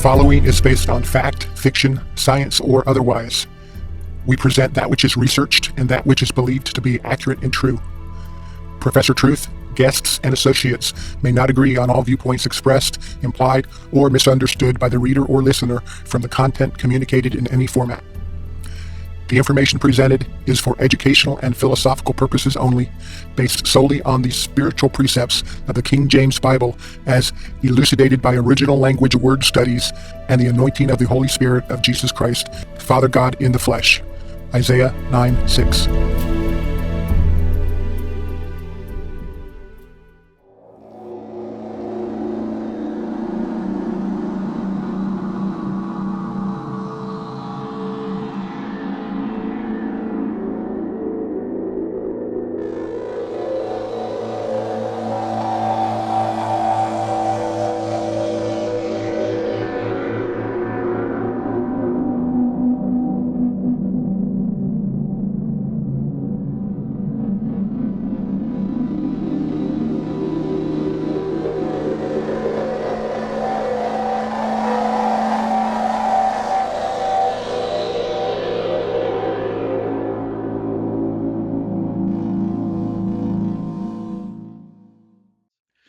following is based on fact, fiction, science, or otherwise. We present that which is researched and that which is believed to be accurate and true. Professor Truth, guests, and associates may not agree on all viewpoints expressed, implied, or misunderstood by the reader or listener from the content communicated in any format. The information presented is for educational and philosophical purposes only, based solely on the spiritual precepts of the King James Bible as elucidated by original language word studies and the anointing of the Holy Spirit of Jesus Christ, Father God in the flesh. Isaiah 9:6.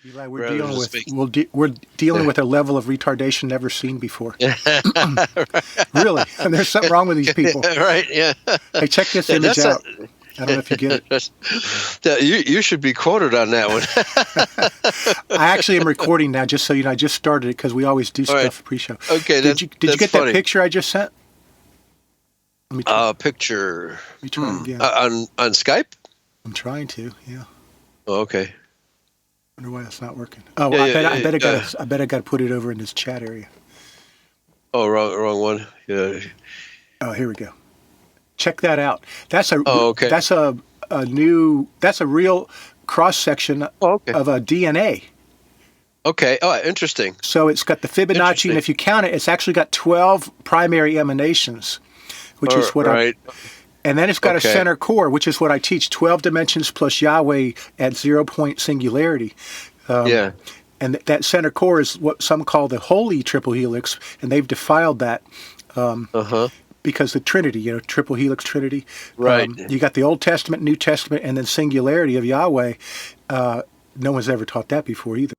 Eli, we're dealing with a level of retardation never seen before. Really, and there's something wrong with these people. Right? Yeah. Hey, check this image out. I don't know if you get it. You should be quoted on that one. I actually am recording now, just so you know. I just started it because we always do stuff pre-show. Okay, did you get funny. that picture I just sent? Picture. Let me try again. On Skype? I'm trying to. Yeah. Oh, okay. I wonder why that's not working. Oh, I bet I got to put it over in this chat area. Oh, wrong one. Yeah. Oh, here we go. Check that out. That's a okay. That's a real cross section of a DNA. Okay. Oh, interesting. So it's got the Fibonacci, and if you count it, it's actually got 12 primary emanations, which is what and then it's got a center core, which is what I teach, 12 dimensions plus Yahweh at 0 point singularity. And that center core is what some call the holy triple helix, and they've defiled that because the Trinity, triple helix Trinity. Right. You got the Old Testament, New Testament, and then singularity of Yahweh. No one's ever taught that before either.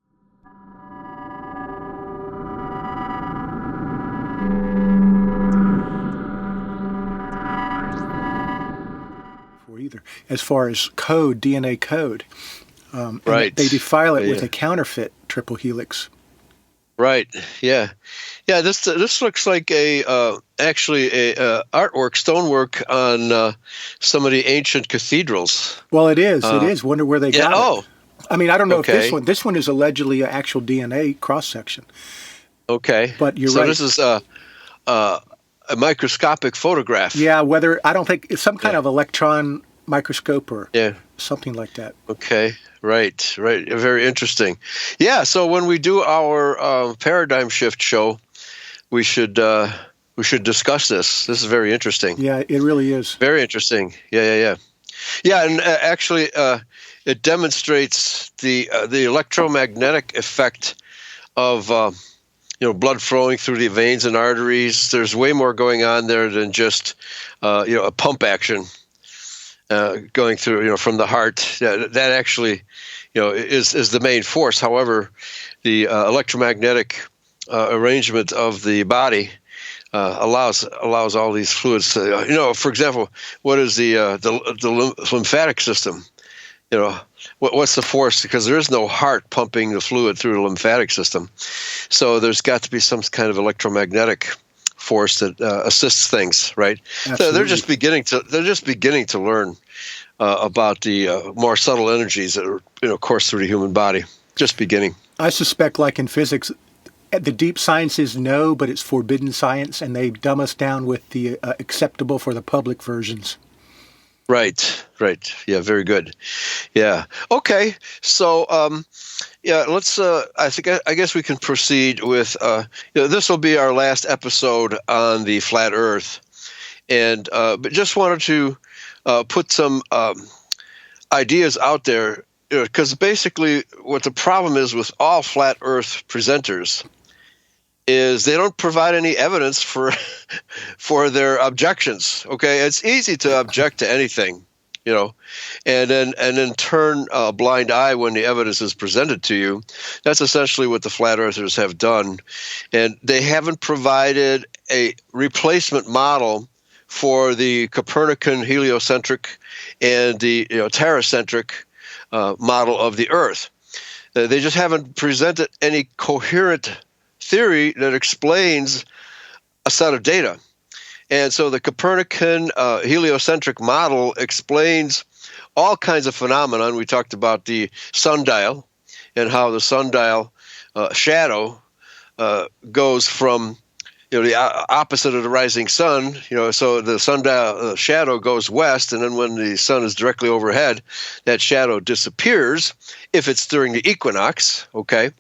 As far as code, DNA code. Right. They defile it with a counterfeit triple helix. Right. Yeah. Yeah. This looks like actually a artwork, stonework on some of the ancient cathedrals. Well, it is. It is. Wonder where they got it. Oh. I mean, I don't know if this one is allegedly an actual DNA cross section. Okay. But you're right. So this is a microscopic photograph. Yeah. I don't think it's some kind of electron microscope or something like that. Okay, right. Very interesting. Yeah, so when we do our paradigm shift show, we should discuss this. This is very interesting. Yeah, it really is. Very interesting. Yeah, and actually, it demonstrates the electromagnetic effect of blood flowing through the veins and arteries. There's way more going on there than just a pump action. Going through, from the heart, that actually, is the main force. However, the electromagnetic arrangement of the body allows all these fluids to, for example, what is the lymphatic system? What's the force? Because there is no heart pumping the fluid through the lymphatic system, so there's got to be some kind of electromagnetic force that assists things, right? So they're just beginning to learn about the more subtle energies that are course through the human body. Just beginning. I suspect, like in physics, the deep sciences know, but it's forbidden science, and they dumb us down with the acceptable for the public versions. Right. Yeah, very good. Yeah. Okay. So, let's. I guess we can proceed with. This will be our last episode on the flat Earth, and but just wanted to put some ideas out there, because basically, what the problem is with all flat Earth presenters is they don't provide any evidence for for their objections. Okay, it's easy to object to anything, and then turn a blind eye when the evidence is presented to you. That's essentially what the flat earthers have done, and they haven't provided a replacement model for the Copernican heliocentric and the terracentric model of the Earth. They just haven't presented any coherent theory that explains a set of data. And so the Copernican heliocentric model explains all kinds of phenomena. We talked about the sundial and how the sundial shadow goes from the opposite of the rising sun, so the sundial shadow goes west, and then when the sun is directly overhead, that shadow disappears if it's during the equinox, okay?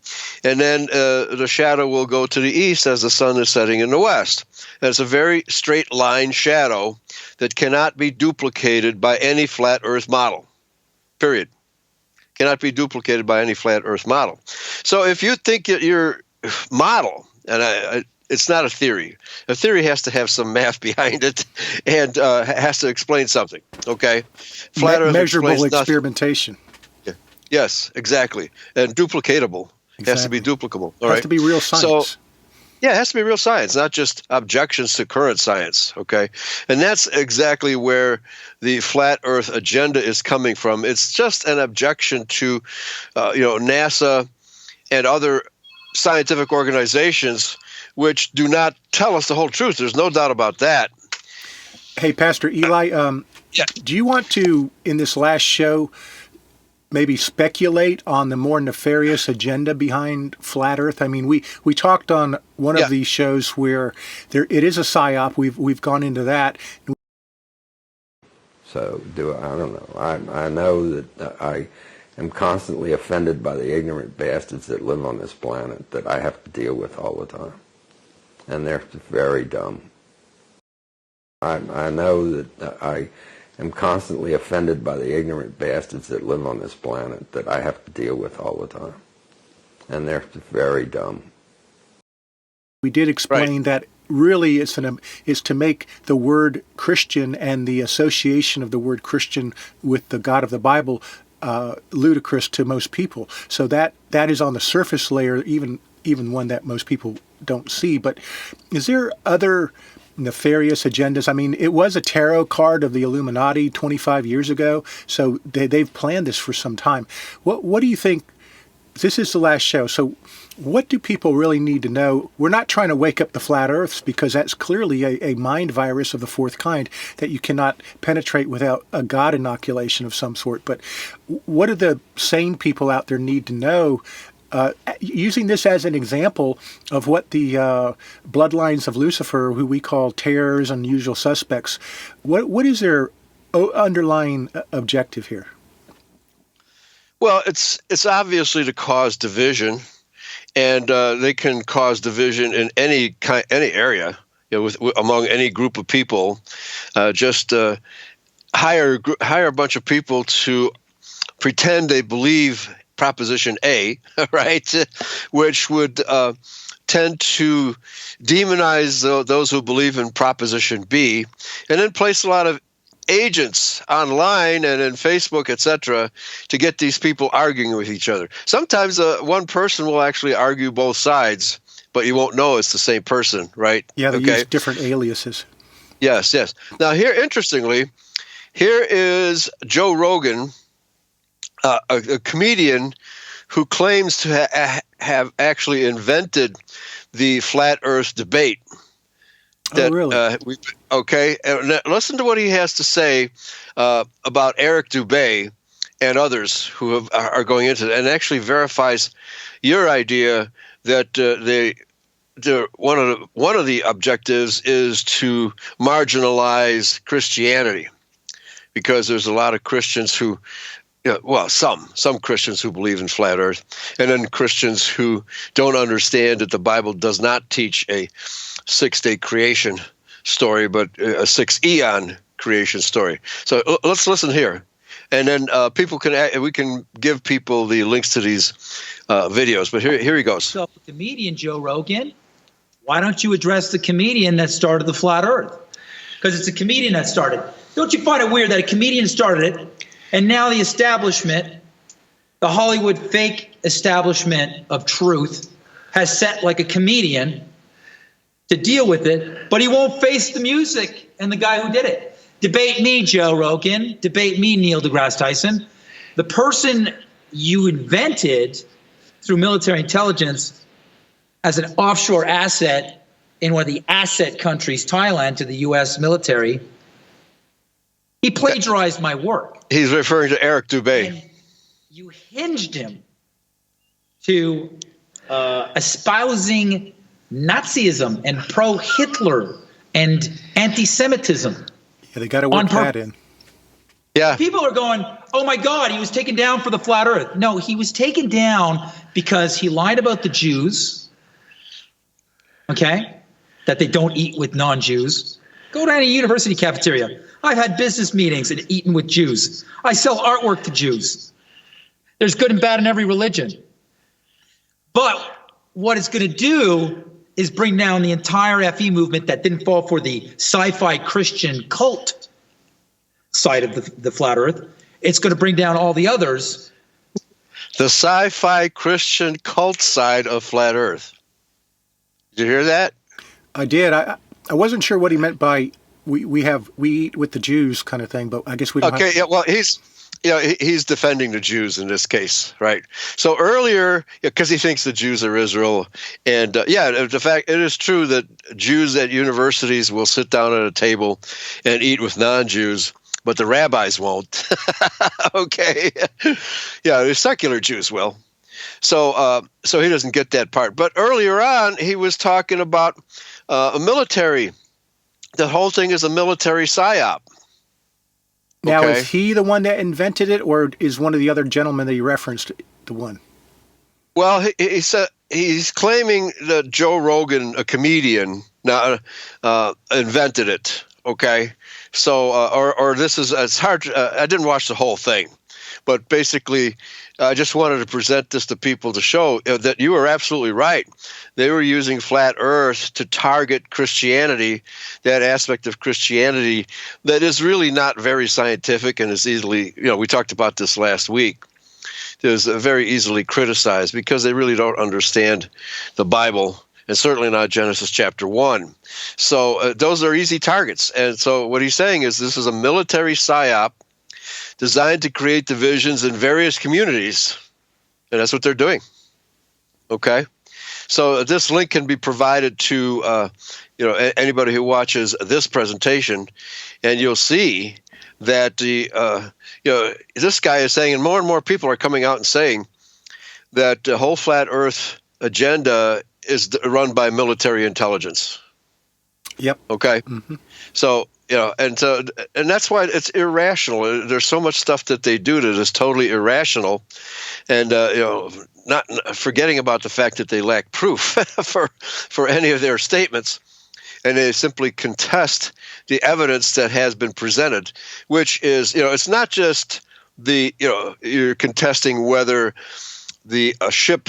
And then the shadow will go to the east as the sun is setting in the west. And it's a very straight line shadow that cannot be duplicated by any flat earth model, period. Cannot be duplicated by any flat earth model. So if you think that your model, and it's not a theory. A theory has to have some math behind it and has to explain something, okay? Flat Earth measurable experimentation. Yeah. Yes, exactly. And duplicatable. Exactly. It has to be duplicable. All right? It has to be real science. So, yeah, it has to be real science, not just objections to current science, okay? And that's exactly where the flat Earth agenda is coming from. It's just an objection to, NASA and other scientific organizations which do not tell us the whole truth. There's no doubt about that. Hey, Pastor Eli, do you want to, in this last show, maybe speculate on the more nefarious agenda behind Flat Earth? I mean, we talked on one of these shows where it is a psyop. We've gone into that. So I don't know. I know that I am constantly offended by the ignorant bastards that live on this planet that I have to deal with all the time. And they're very dumb. I know that I am constantly offended by the ignorant bastards that live on this planet that I have to deal with all the time. And they're very dumb. We did explain that really is to make the word Christian and the association of the word Christian with the God of the Bible ludicrous to most people. So that is on the surface layer, even one that most people don't see. But is there other nefarious agendas? I mean, it was a tarot card of the Illuminati 25 years ago, so they've planned this for some time. What do you think? This is the last show, so what do people really need to know? We're not trying to wake up the flat earths, because that's clearly a mind virus of the fourth kind that you cannot penetrate without a God inoculation of some sort. But what do the sane people out there need to know? Using this as an example of what the bloodlines of Lucifer, who we call terrors and usual suspects, what is their underlying objective here? Well, it's obviously to cause division, and they can cause division in any area, among any group of people. Just hire a bunch of people to pretend they believe Proposition A, right, which would tend to demonize those who believe in Proposition B, and then place a lot of agents online and in Facebook, etc., to get these people arguing with each other. Sometimes one person will actually argue both sides, but you won't know it's the same person, right? Yeah, they use different aliases. Yes. Now here, interestingly, here is Joe Rogan, a comedian who claims to have actually invented the flat Earth debate. Oh, really? And listen to what he has to say about Eric Dubay and others who are going into it, and actually verifies your idea that one of the objectives is to marginalize Christianity, because there's a lot of Christians who, some Christians who believe in flat Earth, and then Christians who don't understand that the Bible does not teach a 6-day creation story, but a 6-eon creation story. So let's listen here, and then we can give people the links to these videos. But here he goes. So, comedian Joe Rogan, Why don't you address the comedian that started the flat earth? Because it's a comedian that started. Don't you find it weird that a comedian started it, and now the establishment, the Hollywood fake establishment of truth, has sent like a comedian to deal with it, but he won't face the music and the guy who did it. Debate me, Joe Rogan. Debate me, Neil deGrasse Tyson. The person you invented through military intelligence as an offshore asset in one of the asset countries, Thailand, to the U.S. military, he plagiarized my work. He's referring to Eric Dubé. And you hinged him to espousing Nazism and pro-Hitler and anti-Semitism. Yeah, they got to work that in. Yeah. People are going, oh my God, he was taken down for the flat earth. No, he was taken down because he lied about the Jews, okay, that they don't eat with non-Jews. Go to any university cafeteria. I've had business meetings and eaten with Jews. I sell artwork to Jews. There's good and bad in every religion. But what it's going to do is bring down the entire FE movement that didn't fall for the sci-fi Christian cult side of the flat earth. It's going to bring down all the others. The sci-fi Christian cult side of flat earth. Did you hear that? I did. I wasn't sure what he meant by we eat with the Jews kind of thing, but I guess we don't Okay, have... yeah, well, he's defending the Jews in this case, right? So earlier, because he thinks the Jews are Israel, and the fact it is true that Jews at universities will sit down at a table and eat with non-Jews, but the rabbis won't. Okay, yeah, the secular Jews will. So he doesn't get that part. But earlier on, he was talking about a military. The whole thing is a military psyop. Now, okay. Is he the one that invented it, or is one of the other gentlemen that you referenced the one? Well, he said he's claiming that Joe Rogan, a comedian, now invented it. Okay, so or this is it's hard. I didn't watch the whole thing, but basically, I just wanted to present this to people to show that you were absolutely right. They were using flat Earth to target Christianity, that aspect of Christianity that is really not very scientific and is easily, we talked about this last week. It was very easily criticized because they really don't understand the Bible, and certainly not Genesis chapter 1. So those are easy targets. And so what he's saying is this is a military psyop designed to create divisions in various communities, and that's what they're doing. Okay? So this link can be provided to anybody who watches this presentation, and you'll see that this guy is saying, and more people are coming out and saying that the whole flat Earth agenda is run by military intelligence. Yep. Okay. Mm-hmm. So and that's why it's irrational. There's so much stuff that they do that is totally irrational, and not forgetting about the fact that they lack proof for any of their statements, and they simply contest the evidence that has been presented, which is it's not just you're contesting whether the ship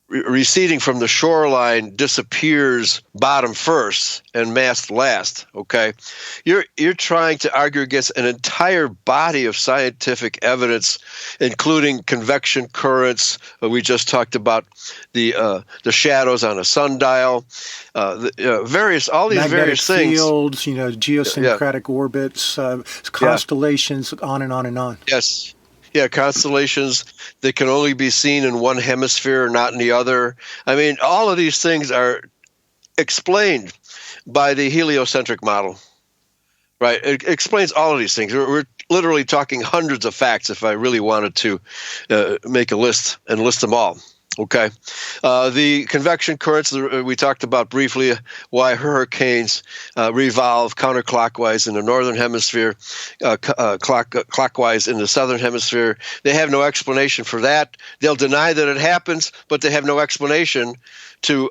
receding from the shoreline disappears bottom first and mast last. Okay, you're trying to argue against an entire body of scientific evidence, including convection currents. We just talked about the shadows on a sundial, all these magnetic various things. Fields, geosyncratic orbits, constellations, on and on and on. Yes. Yeah, constellations that can only be seen in one hemisphere, not in the other. I mean, all of these things are explained by the heliocentric model, right? It explains all of these things. We're literally talking hundreds of facts if I really wanted to make a list and list them all. Okay. The convection currents we talked about briefly, why hurricanes revolve counterclockwise in the northern hemisphere, clockwise in the southern hemisphere. They have no explanation for that. They'll deny that it happens, but they have no explanation to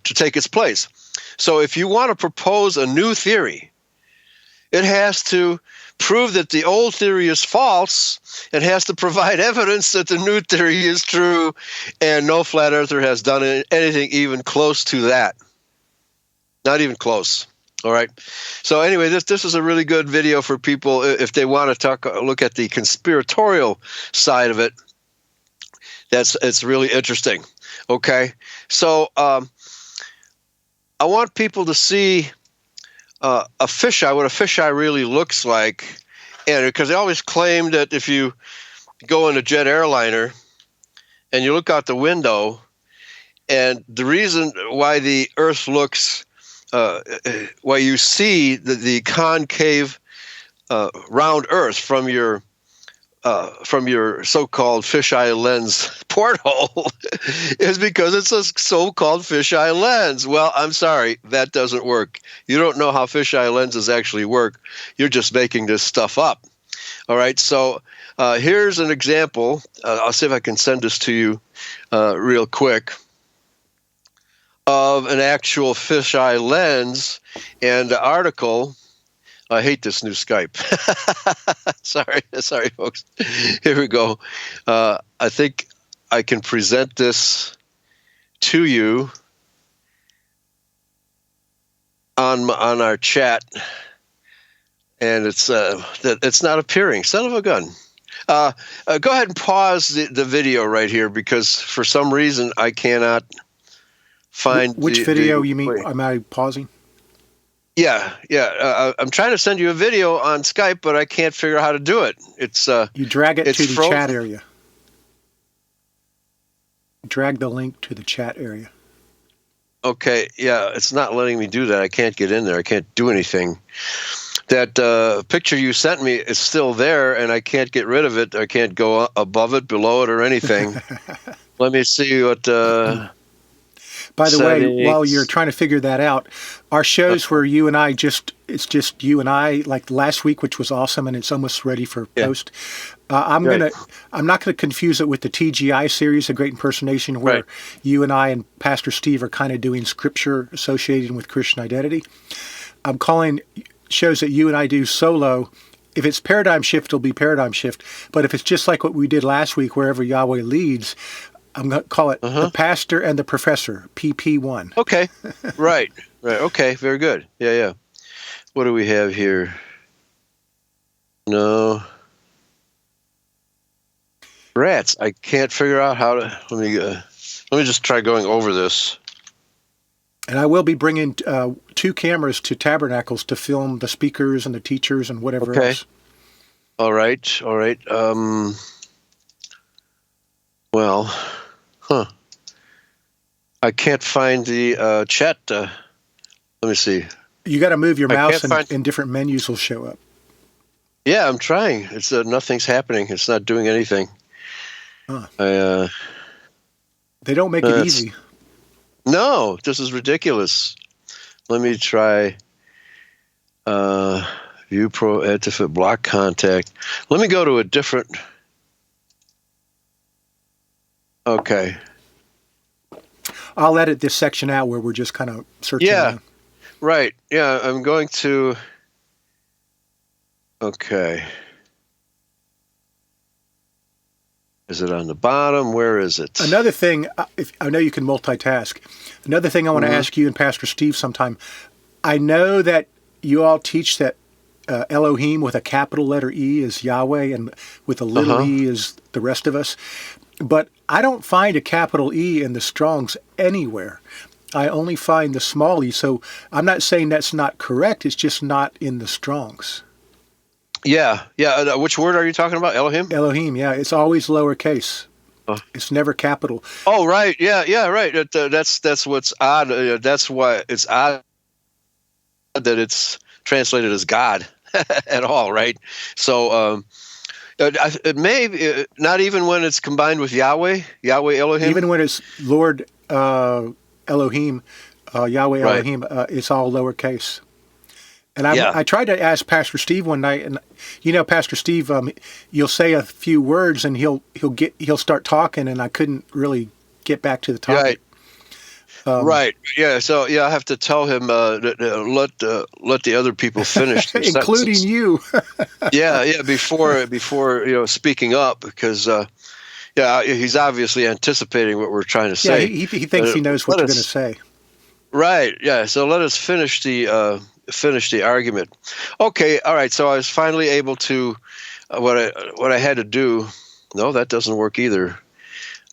take its place. So if you want to propose a new theory, it has to prove that the old theory is false. It has to provide evidence that the new theory is true, and no flat earther has done anything even close to that. Not even close. All right. So anyway, this is a really good video for people if they want to look at the conspiratorial side of it. It's really interesting. Okay. So I want people to see what a fisheye really looks like, and because they always claim that if you go in a jet airliner and you look out the window, and the reason why the Earth looks why you see the concave round Earth from your so-called fisheye lens porthole is because it's a so-called fisheye lens. Well, I'm sorry, that doesn't work. You don't know how fisheye lenses actually work. You're just making this stuff up. All right, so here's an example. I'll see if I can send this to you real quick, of an actual fisheye lens, and the article. I hate this new Skype. Sorry, folks. Here we go. I think I can present this to you on our chat, and it's not appearing. Son of a gun. Go ahead and pause the video right here, because for some reason I cannot find which video you mean. Am I pausing? Yeah. I'm trying to send you a video on Skype, but I can't figure out how to do it. It's you drag it to the chat area. Drag the link to the chat area. Okay, yeah, it's not letting me do that. I can't get in there. I can't do anything. That picture you sent me is still there, and I can't get rid of it. I can't go above it, below it, or anything. Let me see what... By the way, while you're trying to figure that out, our shows where you and I it's just you and I, like last week, which was awesome, and it's almost ready for post. I'm not gonna confuse it with the TGI series, A Great Impersonation, where you and I and Pastor Steve are kind of doing scripture associated with Christian identity. I'm calling shows that you and I do solo. If it's paradigm shift, it'll be paradigm shift. But if it's just like what we did last week, wherever Yahweh leads, I'm going to call it The Pastor and the Professor, PP1. Okay. Right. Okay. Very good. Yeah. What do we have here? No. Rats. I can't figure out how to... Let me just try going over this. And I will be bringing 2 cameras to Tabernacles to film the speakers and the teachers and whatever else. All right. Well... I can't find the chat. Let me see. You got to move your mouse, and different menus will show up. Yeah, I'm trying. It's nothing's happening. It's not doing anything. They don't make it easy. No, this is ridiculous. Let me try view pro add to fit block contact. Let me go to a different. Okay. I'll edit this section out where we're just kind of searching. Yeah, right. Yeah, I'm going to... Okay. Is it on the bottom? Where is it? Another thing, I know you can multitask. Another thing I want to ask you and Pastor Steve sometime. I know that you all teach that Elohim with a capital letter E is Yahweh, and with a little e is the rest of us. But I don't find a capital E in the Strong's anywhere. I only find the small e. So I'm not saying that's not correct. It's just not in the Strong's. Yeah. Which word are you talking about? Elohim? Elohim, yeah. It's always lowercase. It's never capital. Oh, right. Yeah, right. That's what's odd. That's why it's odd that it's translated as God at all, right? So... it may not even when it's combined with Yahweh Elohim. Even when it's Lord Elohim, Yahweh Elohim, it's all lowercase. And I tried to ask Pastor Steve one night, and Pastor Steve, you'll say a few words and he'll start talking, and I couldn't really get back to the topic. Right. Yeah. So I have to tell him let the other people finish, their including sentences. you. Yeah. Before speaking up, because he's obviously anticipating what we're trying to say. Yeah, he thinks he knows what you're going to say. Right. Yeah. So let us finish the argument. Okay. All right. So I was finally able to what I had to do. No, that doesn't work either.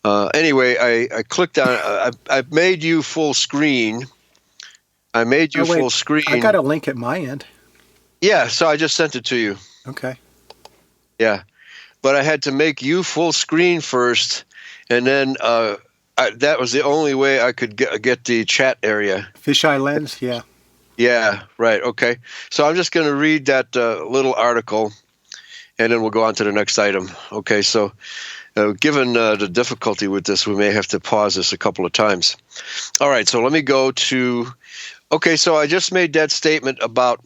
Anyway, I clicked on. I made you full screen. Full screen. I got a link at my end. Yeah. So I just sent it to you. Okay. Yeah, but I had to make you full screen first, and then that was the only way I could get the chat area. Fisheye lens, yeah. Yeah, right, okay. So I'm just going to read that little article, and then we'll go on to the next item. Okay, so given the difficulty with this, we may have to pause this a couple of times. All right, so let me go to... Okay, so I just made that statement about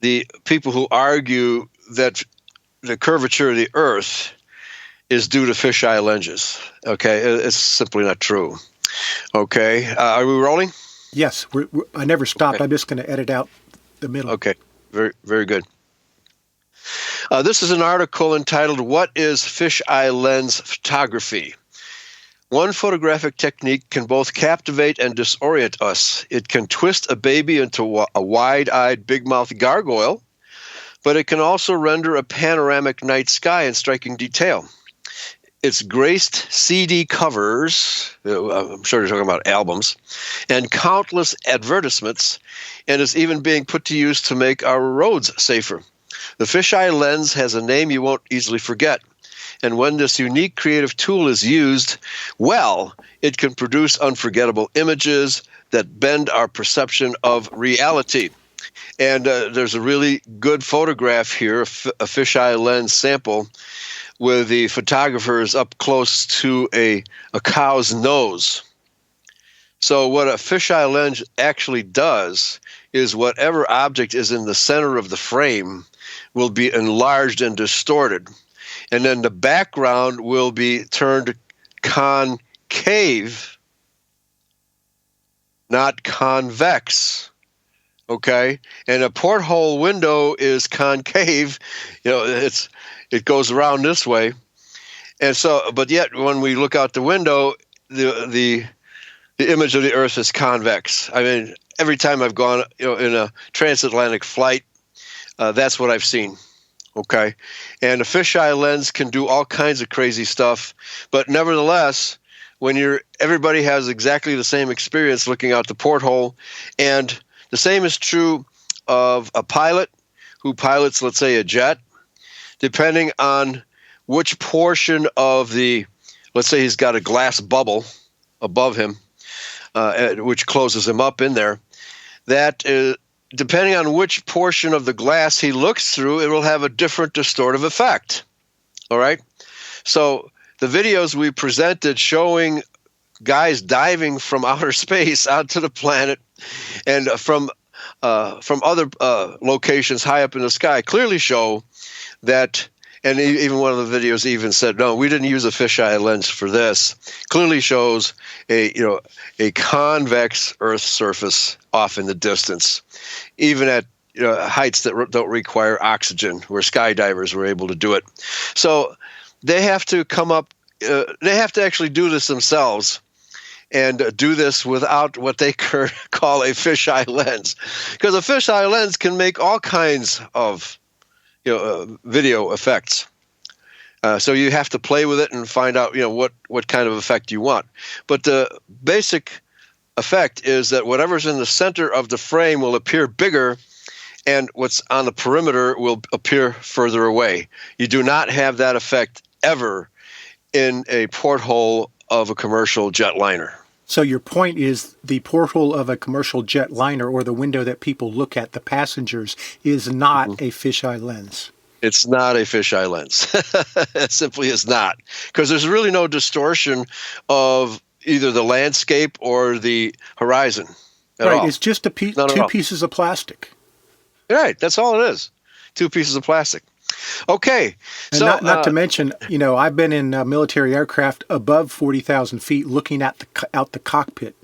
the people who argue that the curvature of the Earth is due to fisheye lenses. Okay, it's simply not true. Okay, are we rolling? Yes, I never stopped. Okay. I'm just going to edit out the middle. Okay, very, very good. This is an article entitled, "What is Fisheye Lens Photography?" One photographic technique can both captivate and disorient us. It can twist a baby into a wide-eyed, big-mouthed gargoyle, but it can also render a panoramic night sky in striking detail. It's graced CD covers, I'm sure you're talking about albums, and countless advertisements, and is even being put to use to make our roads safer. The fisheye lens has a name you won't easily forget, and when this unique creative tool is used well, it can produce unforgettable images that bend our perception of reality. And there's a really good photograph here, a fisheye lens sample, with the photographer is up close to a cow's nose. So what a fisheye lens actually does is whatever object is in the center of the frame will be enlarged and distorted. And then the background will be turned concave, not convex. Okay, and a porthole window is concave. It goes around this way, and so. But yet, when we look out the window, the image of the Earth is convex. I mean, every time I've gone, in a transatlantic flight, that's what I've seen. Okay, and a fisheye lens can do all kinds of crazy stuff, but nevertheless, when everybody has exactly the same experience looking out the porthole, and the same is true of a pilot who pilots, let's say, a jet. Depending on which portion of let's say he's got a glass bubble above him, which closes him up in there, that depending on which portion of the glass he looks through, it will have a different distortive effect. All right? So the videos we presented showing guys diving from outer space onto the planet and from other locations high up in the sky clearly show that, and even one of the videos even said, no, we didn't use a fisheye lens for this, clearly shows a convex Earth surface off in the distance, even at heights that don't require oxygen, where skydivers were able to do it. So they have to come up, they have to actually do this themselves, and do this without what they call a fisheye lens, because a fisheye lens can make all kinds of video effects. So you have to play with it and find out what kind of effect you want. But the basic effect is that whatever's in the center of the frame will appear bigger, and what's on the perimeter will appear further away. You do not have that effect ever in a porthole of a commercial jetliner. So your point is the porthole of a commercial jetliner, or the window that people look at, the passengers, is not a fisheye lens. It's not a fisheye lens. It simply is not, because there's really no distortion of either the landscape or the horizon at all. It's just two pieces of plastic. Right, that's all it is. 2 pieces of plastic. Okay. And So not to mention, I've been in military aircraft above 40,000 feet looking at out the cockpit.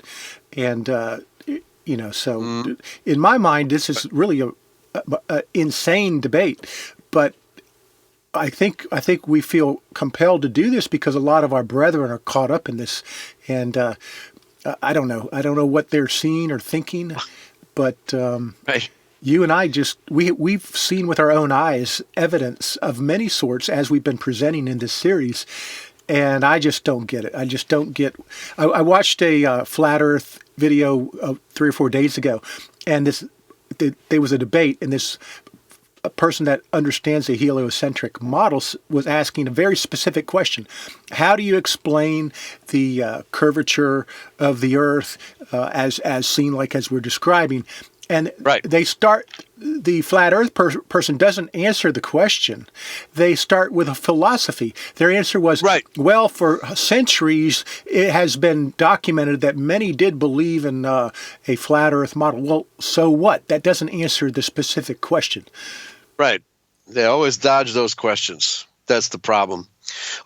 And, so in my mind, this is really a insane debate. But I think we feel compelled to do this because a lot of our brethren are caught up in this. And I don't know. I don't know what they're seeing or thinking, but right. You and I we've seen with our own eyes evidence of many sorts as we've been presenting in this series, and I just don't get it. I just don't get. I watched a flat Earth video 3 or 4 days ago, and there was a debate, and a person that understands the heliocentric models was asking a very specific question: how do you explain the curvature of the Earth as seen as we're describing? And right. The flat Earth person doesn't answer the question. They start with a philosophy. Their answer was, right. Well, for centuries, it has been documented that many did believe in a flat Earth model. Well, so what? That doesn't answer the specific question. Right. They always dodge those questions. That's the problem.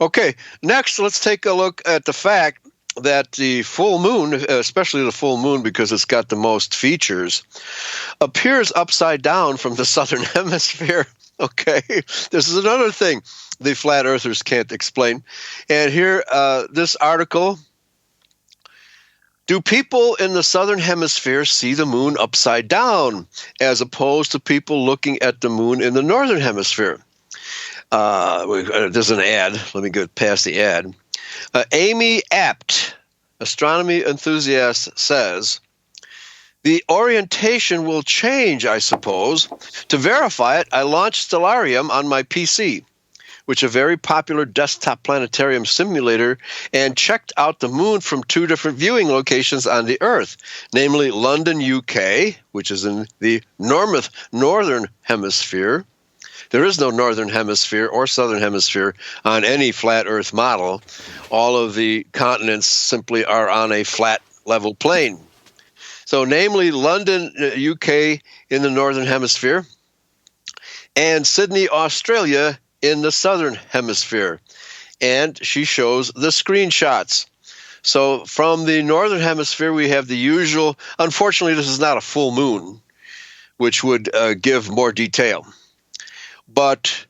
Okay, next let's take a look at the fact that the full moon, especially the full moon because it's got the most features, appears upside down from the southern hemisphere. Okay, this is another thing the flat earthers can't explain. And here, this article, do people in the southern hemisphere see the moon upside down as opposed to people looking at the moon in the northern hemisphere? There's an ad. Let me go past the ad. Amy Apt, astronomy enthusiast, says, the orientation will change, I suppose. To verify it, I launched Stellarium on my PC, which is a very popular desktop planetarium simulator, and checked out the moon from 2 different viewing locations on the Earth, namely London, UK, which is in the northern hemisphere. There is no northern hemisphere or southern hemisphere on any flat Earth model. All of the continents simply are on a flat level plane. So namely London, UK in the northern hemisphere, and Sydney, Australia in the southern hemisphere. And she shows the screenshots. So from the northern hemisphere, we have the usual, unfortunately, this is not a full moon, which would give more detail. But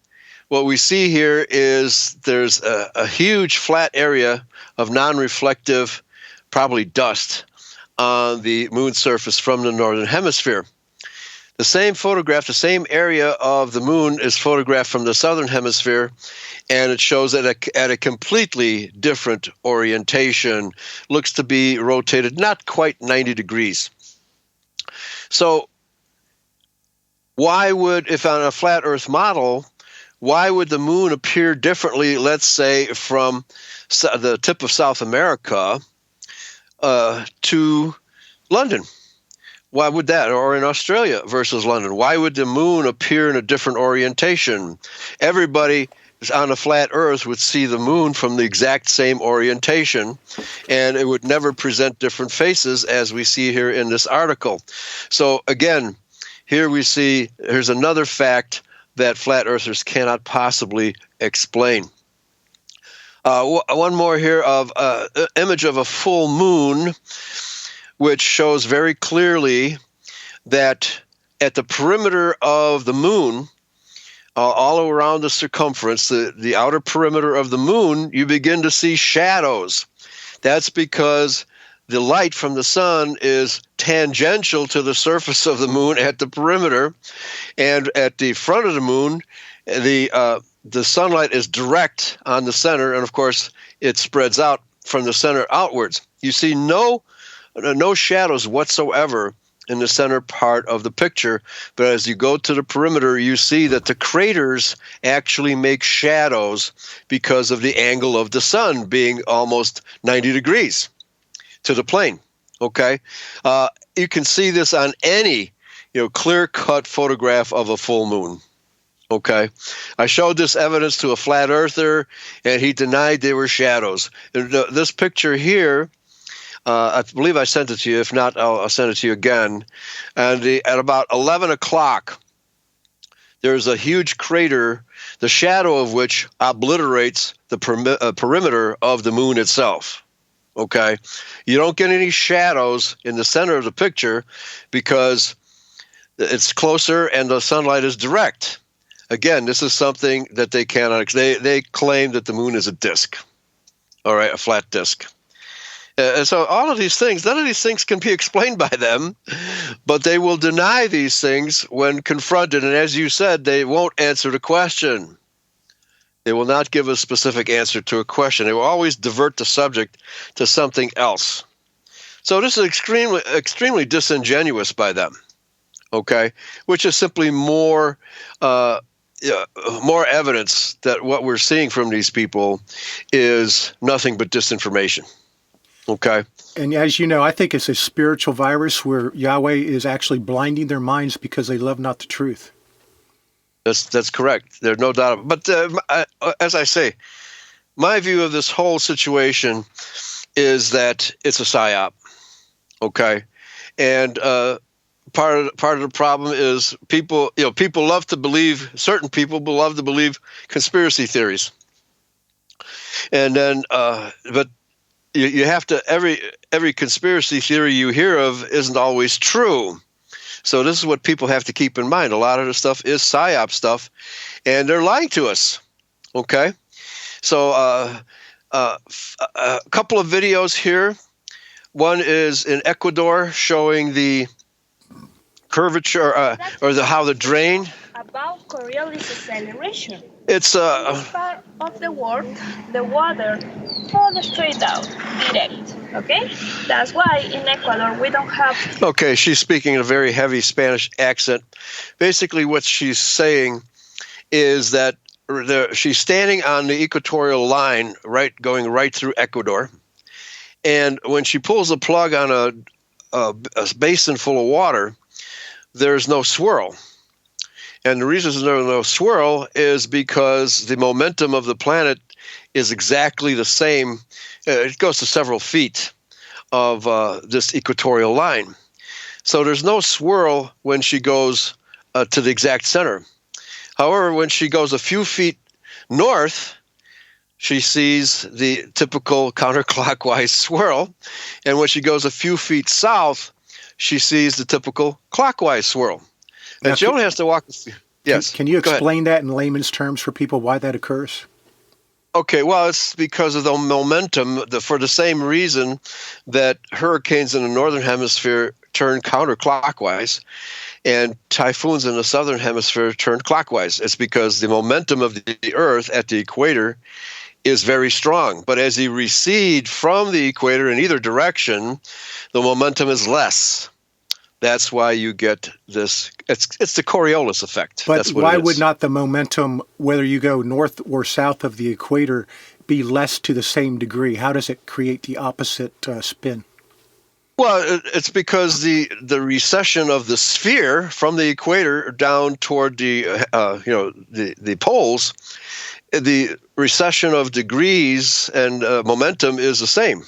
what we see here is there's a huge flat area of non-reflective, probably dust, on the moon's surface from the northern hemisphere. The same photograph, the same area of the moon is photographed from the southern hemisphere, and it shows it at a completely different orientation. Looks to be rotated not quite 90 degrees. So why would, if on a flat Earth model, why would the moon appear differently, let's say, from the tip of South America to London? Why would that? Or in Australia versus London? Why would the moon appear in a different orientation? Everybody on a flat Earth would see the moon from the exact same orientation, and it would never present different faces as we see here in this article. So again, here we see, here's another fact that flat earthers cannot possibly explain. One more here of an image of a full moon, which shows very clearly that at the perimeter of the moon, all around the circumference, the outer perimeter of the moon, you begin to see shadows. That's because the light from the sun is tangential to the surface of the moon at the perimeter, and at the front of the moon, the sunlight is direct on the center, and of course, it spreads out from the center outwards. You see no shadows whatsoever in the center part of the picture, but as you go to the perimeter, you see that the craters actually make shadows because of the angle of the sun being almost 90 degrees to the plane. Okay, you can see this on any clear-cut photograph of a full moon. Okay, I showed this evidence to a flat earther, and he denied they were shadows. This picture here, I believe I sent it to you. If not, I'll send it to you again. And at about 11 o'clock, there's a huge crater, the shadow of which obliterates the perimeter of the moon itself. Okay? You don't get any shadows in the center of the picture because it's closer and the sunlight is direct. Again, this is something that they cannot. They claim that the moon is a disk, all right, a flat disk. And so all of these things, none of these things can be explained by them, but they will deny these things when confronted. And as you said, they won't answer the question. They will not give a specific answer to a question. They will always divert the subject to something else. So this is extremely disingenuous by them, okay, which is simply more evidence that what we're seeing from these people is nothing but disinformation. Okay. And as you know, I think it's a spiritual virus where Yahweh is actually blinding their minds because they love not the truth. That's correct. There's no doubt. But as I say, my view of this whole situation is that it's a psyop. Okay. And part of the problem is people love to believe, certain people love to believe conspiracy theories. And then, but you have to, every conspiracy theory you hear of isn't always true. So this is what people have to keep in mind. A lot of the stuff is psyop stuff, and they're lying to us. Okay? So a couple of videos here. One is in Ecuador showing the curvature how the drain. About Coriolis acceleration. It's in this part of the world, the water falls straight out, direct. Okay, that's why in Ecuador we don't have. Okay, she's speaking in a very heavy Spanish accent. Basically, what she's saying is that she's standing on the equatorial line, going right through Ecuador, and when she pulls the plug on a basin full of water, there's no swirl. And the reason there's no swirl is because the momentum of the planet is exactly the same. It goes to several feet of this equatorial line. So there's no swirl when she goes to the exact center. However, when she goes a few feet north, she sees the typical counterclockwise swirl. And when she goes a few feet south, she sees the typical clockwise swirl. And she only has to walk. Yes. Can you explain that in layman's terms for people why that occurs? Okay, well, it's because of the momentum, for the same reason that hurricanes in the northern hemisphere turn counterclockwise and typhoons in the southern hemisphere turn clockwise. It's because the momentum of the Earth at the equator is very strong. But as you recede from the equator in either direction, the momentum is less. That's why you get this. It's the Coriolis effect. But that's what why it is. would not the momentum, whether you go north or south of the equator, be less to the same degree? How does it create the opposite spin? Well, it's because the recession of the sphere from the equator down toward the poles, the recession of degrees and momentum is the same,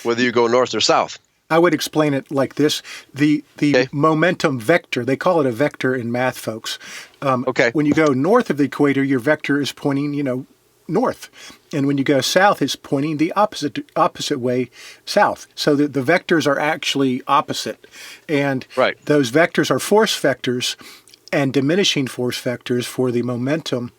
whether you go north or south. I would explain it like this. The momentum vector, they call it a vector in math, folks. When you go north of the equator, your vector is pointing, north. And when you go south, it's pointing the opposite way south. So the vectors are actually opposite. And those vectors are force vectors and diminishing force vectors for the momentum.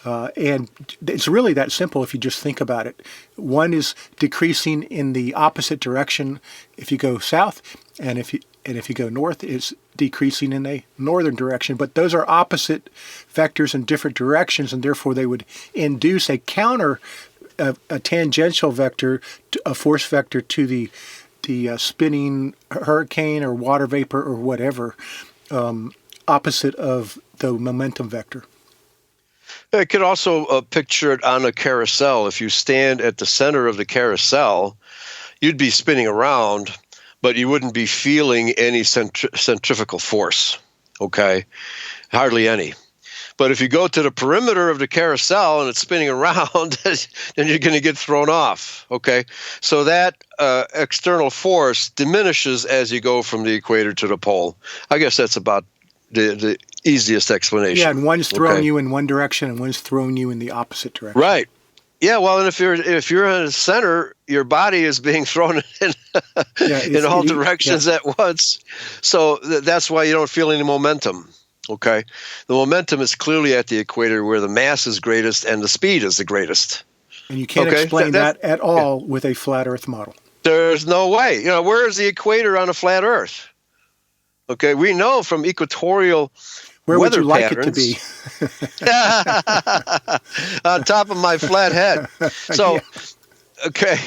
And it's really that simple if you just think about it. One is decreasing in the opposite direction if you go south, and if you go north, it's decreasing in a northern direction. But those are opposite vectors in different directions, and therefore they would induce a a tangential vector, a force vector to the spinning hurricane or water vapor or whatever, opposite of the momentum vector. I could also picture it on a carousel. If you stand at the center of the carousel, you'd be spinning around, but you wouldn't be feeling any centrifugal force, okay? Hardly any. But if you go to the perimeter of the carousel and it's spinning around, then you're going to get thrown off, okay? So that external force diminishes as you go from the equator to the pole. I guess that's about the easiest explanation. Yeah, and one's throwing you in one direction and one's throwing you in the opposite direction. Right. Yeah, well, and if you're in the center, your body is being thrown in all directions at once. So that's why you don't feel any momentum. Okay, the momentum is clearly at the equator, where the mass is greatest and the speed is the greatest. And you can't explain that at all with a flat Earth model. There's no way. Where is the equator on a flat Earth? Okay, we know from equatorial Where would you like patterns, it to be? On top of my flat head. So, okay,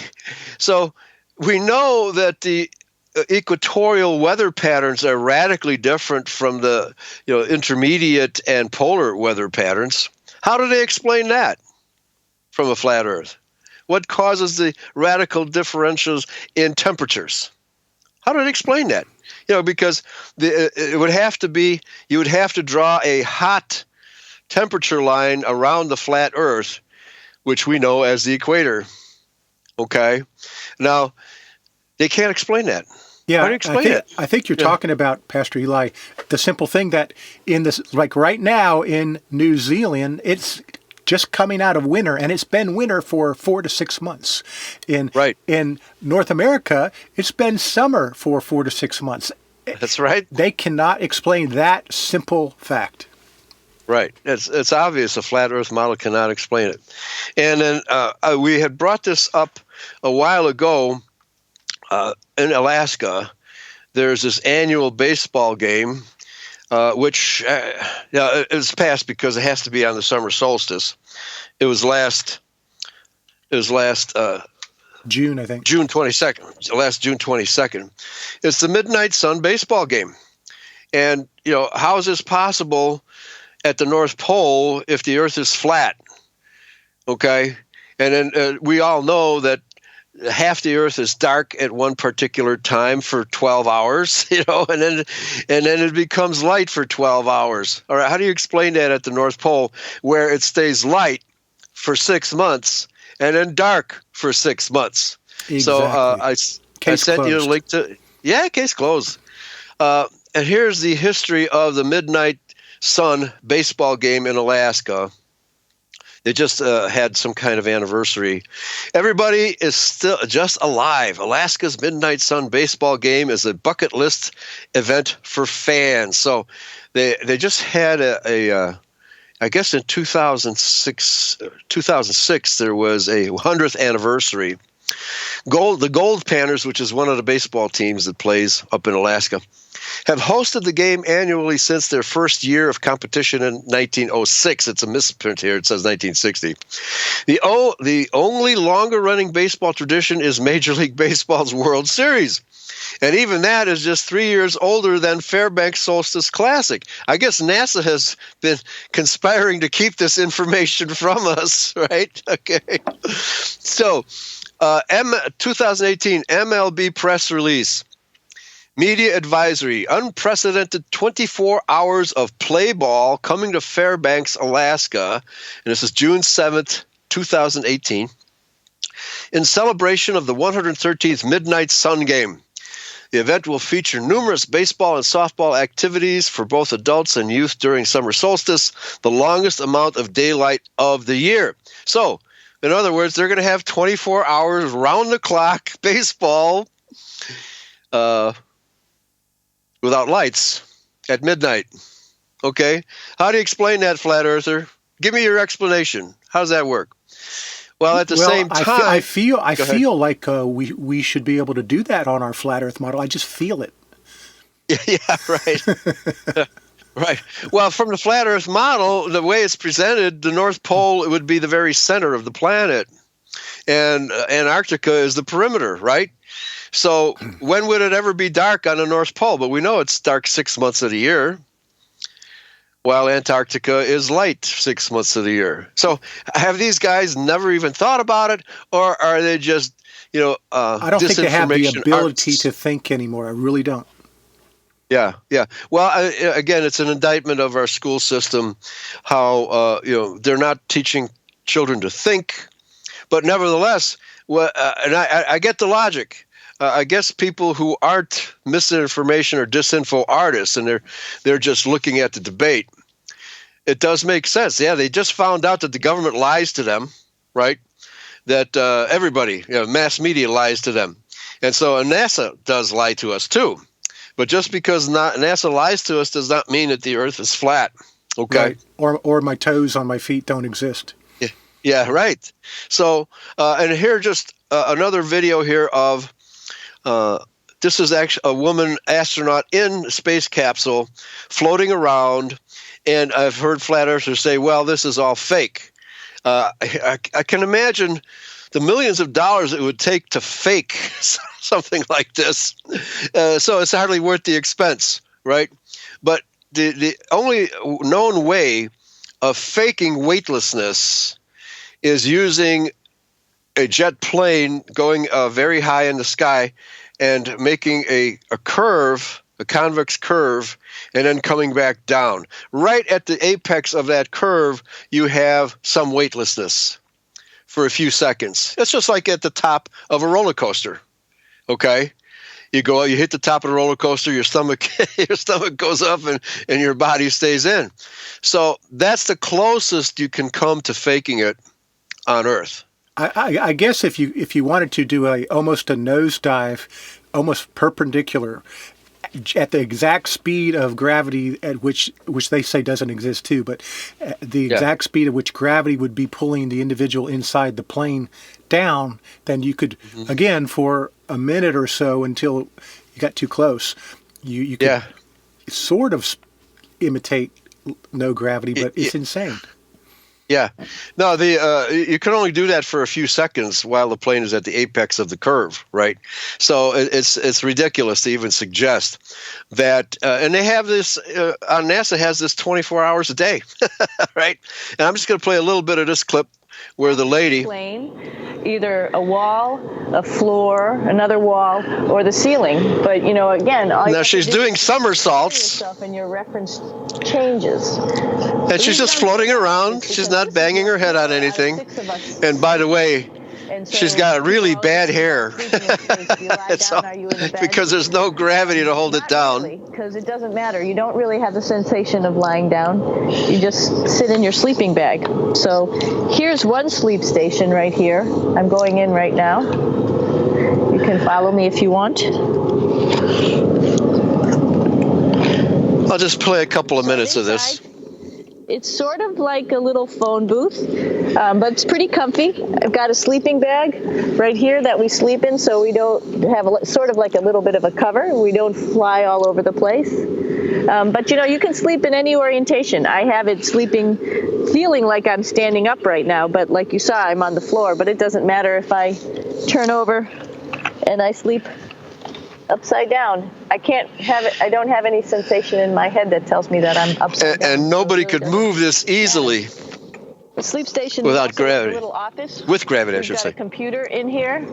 so we know that the equatorial weather patterns are radically different from the intermediate and polar weather patterns. How do they explain that from a flat Earth? What causes the radical differentials in temperatures? How do they explain that? Because it would have to be, you would have to draw a hot temperature line around the flat Earth, which we know as the equator. Okay, now they can't explain that. Yeah, how do you explain it? I think you're talking about, Pastor Eli, the simple thing that like right now in New Zealand, it's just coming out of winter, and it's been winter for 4 to 6 months. In North America, it's been summer for 4 to 6 months. That's right. They cannot explain that simple fact. Right. It's obvious a flat Earth model cannot explain it. And then we had brought this up a while ago in Alaska. There's this annual baseball game, which it's passed because it has to be on the summer solstice. It was last June, I think. June 22nd. Last June 22nd. It's the Midnight Sun baseball game. And, how is this possible at the North Pole if the Earth is flat? Okay? And then we all know that half the Earth is dark at one particular time for 12 hours, and then it becomes light for 12 hours. All right, how do you explain that at the North Pole, where it stays light for 6 months and then dark for 6 months? Exactly. So I sent you a link to case closed. And here's the history of the Midnight Sun baseball game in Alaska. They just had some kind of anniversary. Everybody is still just alive. Alaska's Midnight Sun baseball game is a bucket list event for fans. So they just had I guess in 2006 there was a 100th anniversary. The Gold Panthers, which is one of the baseball teams that plays up in Alaska, have hosted the game annually since their first year of competition in 1906. It's a misprint here. It says 1960. The only longer-running baseball tradition is Major League Baseball's World Series. And even that is just 3 years older than Fairbanks Solstice Classic. I guess NASA has been conspiring to keep this information from us, right? Okay. So, 2018 MLB press release. Media advisory, unprecedented 24 hours of play ball coming to Fairbanks, Alaska. And this is June 7th, 2018. In celebration of the 113th Midnight Sun Game. The event will feature numerous baseball and softball activities for both adults and youth during summer solstice, the longest amount of daylight of the year. So, in other words, they're going to have 24 hours round-the-clock baseball without lights at midnight. Okay? How do you explain that, Flat Earther? Give me your explanation. How does that work? Well, at the same time, I feel like we should be able to do that on our flat Earth model. I just feel it. Yeah, right. Right. Well, from the flat Earth model, the way it's presented, the North Pole would be the very center of the planet, and Antarctica is the perimeter, right? So when would it ever be dark on the North Pole? But we know it's dark 6 months of the year, while Antarctica is light 6 months of the year. So have these guys never even thought about it, or are they just, I don't think they have the ability to think anymore. I really don't. Yeah. Well, again, it's an indictment of our school system, how they're not teaching children to think, but nevertheless, and I get the logic. I guess people who aren't misinformation or disinfo artists, and they're just looking at the debate, it does make sense. Yeah, they just found out that the government lies to them, right? That everybody, mass media lies to them. And so NASA does lie to us too. But just because NASA lies to us does not mean that the Earth is flat. Okay. Right. Or my toes on my feet don't exist. Yeah, right. So, and here just another video here of, this is actually a woman astronaut in a space capsule floating around. And I've heard flat earthers say, well, this is all fake. I can imagine the millions of dollars it would take to fake something like this. So it's hardly worth the expense, right? But the only known way of faking weightlessness is using a jet plane going very high in the sky and making a curve, a convex curve, and then coming back down. Right at the apex of that curve, you have some weightlessness for a few seconds. It's just like at the top of a roller coaster, okay? You hit the top of the roller coaster, your stomach goes up and your body stays in. So that's the closest you can come to faking it on Earth. I guess if you wanted to do almost a nosedive, almost perpendicular, at the exact speed of gravity at which they say doesn't exist too, but the exact speed at which gravity would be pulling the individual inside the plane down, then you could, again, for a minute or so until you got too close, you could sort of imitate no gravity, but it's insane. Yeah. No, you can only do that for a few seconds while the plane is at the apex of the curve, right? So it's ridiculous to even suggest that. And they have this, NASA has this 24 hours a day, right? And I'm just going to play a little bit of this clip where the lady... Either a wall, a floor, another wall, or the ceiling. But, again... Now she's doing somersaults. And your reference changes. And she's just floating around. She's not banging her head on anything. And by the way, she's got really bad hair. Because there's no gravity to hold it down. Because it doesn't matter. You don't really have the sensation of lying down. You just sit in your sleeping bag. So here's one sleep station right here. I'm going in right now. You can follow me if you want. I'll just play a couple of minutes of this. It's sort of like a little phone booth, but it's pretty comfy. I've got a sleeping bag right here that we sleep in, so we don't have sort of like a little bit of a cover. We don't fly all over the place. But, you can sleep in any orientation. I have it feeling like I'm standing up right now, but like you saw, I'm on the floor. But it doesn't matter if I turn over and I sleep upside down. I don't have any sensation in my head that tells me that I'm upside down. And nobody could move this easily. The sleep station without gravity. A little office. With gravity, I should say. We've got a computer in here.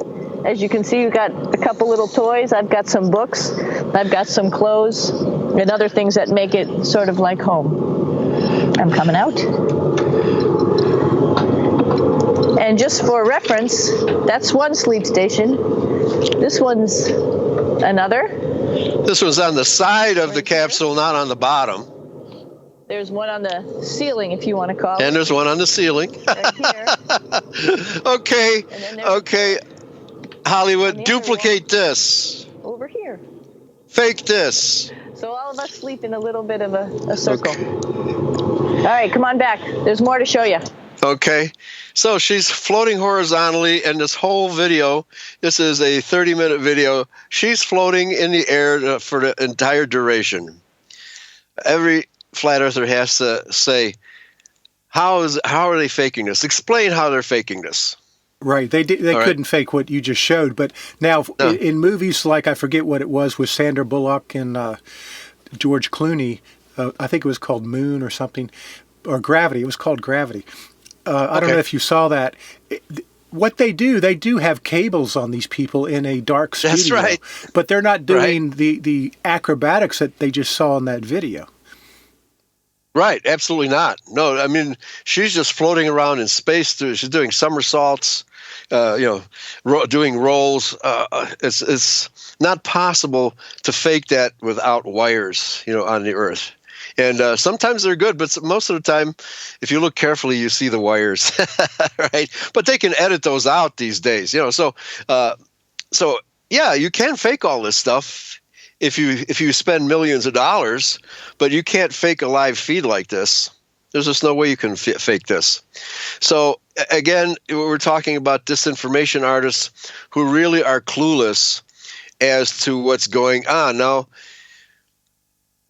As you can see, we've got a couple little toys. I've got some books. I've got some clothes and other things that make it sort of like home. I'm coming out. And just for reference, that's one sleep station. This one's another. This was on the side of the capsule, not on the bottom. There's one on the ceiling, if you want to call it. And there's one on the ceiling. Right here. Okay. Hollywood, duplicate this. Over here. Fake this. So all of us sleep in a little bit of a circle. Okay. All right, come on back. There's more to show you. Okay. So she's floating horizontally, and this whole video, this is a 30-minute video, she's floating in the air for the entire duration. Every flat earther has to say, how are they faking this? Explain how they're faking this. Right. They couldn't fake what you just showed. But now in movies like, I forget what it was, with Sandra Bullock and George Clooney, I think it was called Moon or something, or Gravity. It was called Gravity. I don't know if you saw that. What they do have cables on these people in a dark studio. That's right. But they're not doing the acrobatics that they just saw in that video. Right, absolutely not. No, I mean, she's just floating around in space. She's doing somersaults. doing rolls. It's not possible to fake that without wires, on the Earth. And sometimes they're good, but most of the time, if you look carefully, you see the wires, right? But they can edit those out these days, So yeah, you can fake all this stuff if you spend millions of dollars, but you can't fake a live feed like this. There's just no way you can fake this. So again, we're talking about disinformation artists who really are clueless as to what's going on. Now,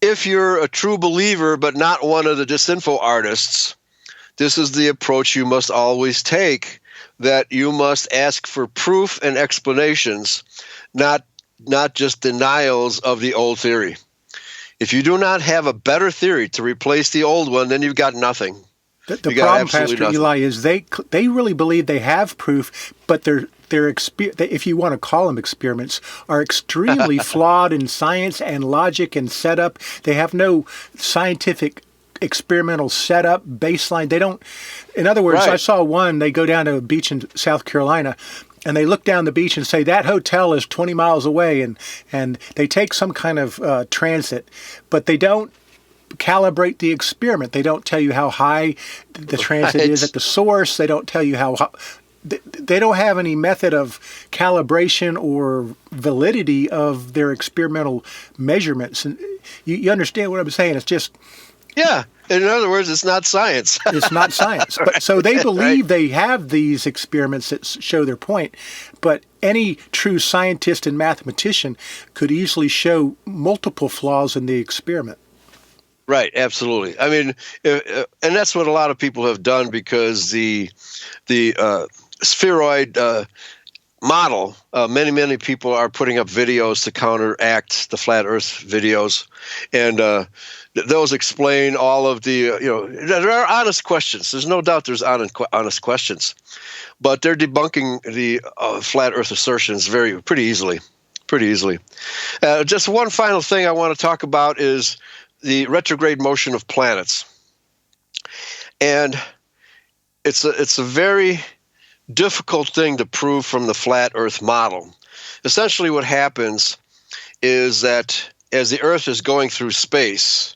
if you're a true believer but not one of the disinfo artists, this is the approach you must always take, that you must ask for proof and explanations, not just denials of the old theory. If you do not have a better theory to replace the old one, then you've got nothing. The problem, Pastor nothing. Eli, is they really believe they have proof, but their if you want to call them experiments, are extremely flawed in science and logic and setup. They have no scientific experimental setup baseline. They don't. In other words, I saw one. They go down to a beach in South Carolina, and they look down the beach and say that hotel is 20 miles away, and they take some kind of transit, but they don't calibrate the experiment. They don't tell you how high the transit is at the source. They don't tell you how high. They don't have any method of calibration or validity of their experimental measurements. And you understand what I'm saying? It's just... Yeah. In other words, it's not science. It's not science. But so they believe they have these experiments that show their point. But any true scientist and mathematician could easily show multiple flaws in the experiment. Right, absolutely. I mean, and that's what a lot of people have done, because the spheroid model, many people are putting up videos to counteract the flat Earth videos, and those explain all of the there are honest questions. There's no doubt there's honest questions, but they're debunking the flat Earth assertions pretty easily. Just one final thing I want to talk about is the retrograde motion of planets, and it's a very difficult thing to prove from the flat Earth model. Essentially, what happens is that as the Earth is going through space,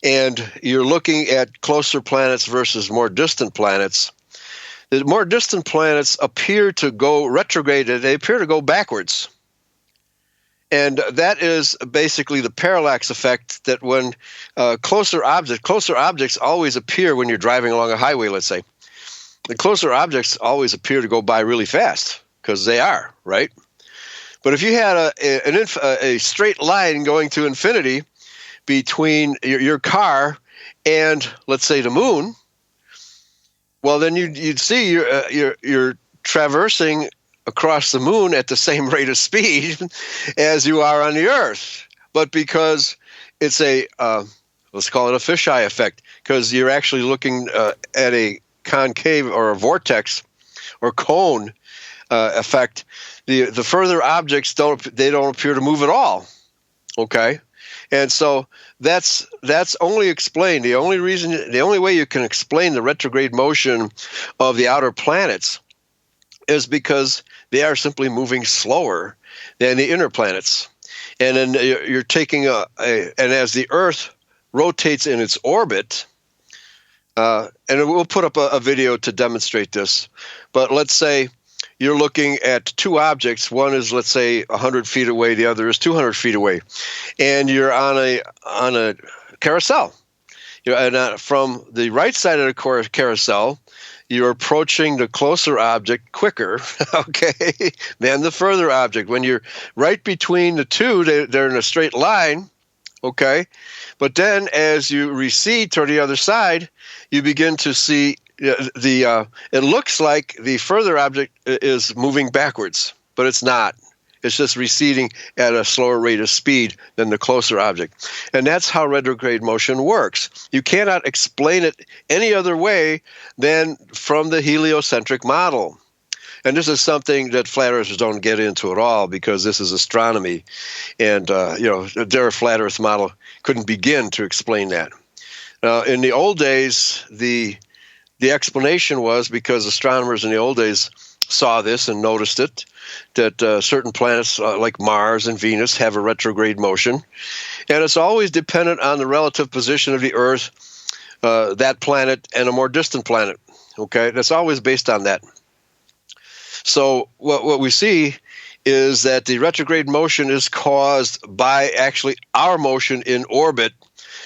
and you're looking at closer planets versus more distant planets, the more distant planets appear to go retrograde. They appear to go backwards. And that is basically the parallax effect, that when closer objects always appear when you're driving along a highway, let's say. The closer objects always appear to go by really fast, because they are, right? But if you had a straight line going to infinity between your car and, let's say, the moon, well, then you'd see you're traversing across the moon at the same rate of speed as you are on the Earth. But because it's let's call it a fisheye effect, because you're actually looking at a concave or a vortex or cone effect, the further objects don't appear to move at all. Okay, and so that's only explained. The only way you can explain the retrograde motion of the outer planets is because they are simply moving slower than the inner planets. And then you're taking and as the Earth rotates in its orbit, and we'll put up a video to demonstrate this, but let's say you're looking at two objects. One is, let's say, 100 feet away. The other is 200 feet away. And you're on a carousel. And from the right side of the carousel, you're approaching the closer object quicker, okay, than the further object. When you're right between the two, they're in a straight line, okay? But then as you recede toward the other side, you begin to see it looks like the further object is moving backwards, but it's not. It's just receding at a slower rate of speed than the closer object. And that's how retrograde motion works. You cannot explain it any other way than from the heliocentric model. And this is something that flat earthers don't get into at all, because this is astronomy. And, their flat earth model couldn't begin to explain that. In the old days, the explanation was because astronomers in the old days saw this and noticed it, that certain planets like Mars and Venus have a retrograde motion. And it's always dependent on the relative position of the Earth, that planet, and a more distant planet. Okay, that's always based on that. So what we see is that the retrograde motion is caused by actually our motion in orbit,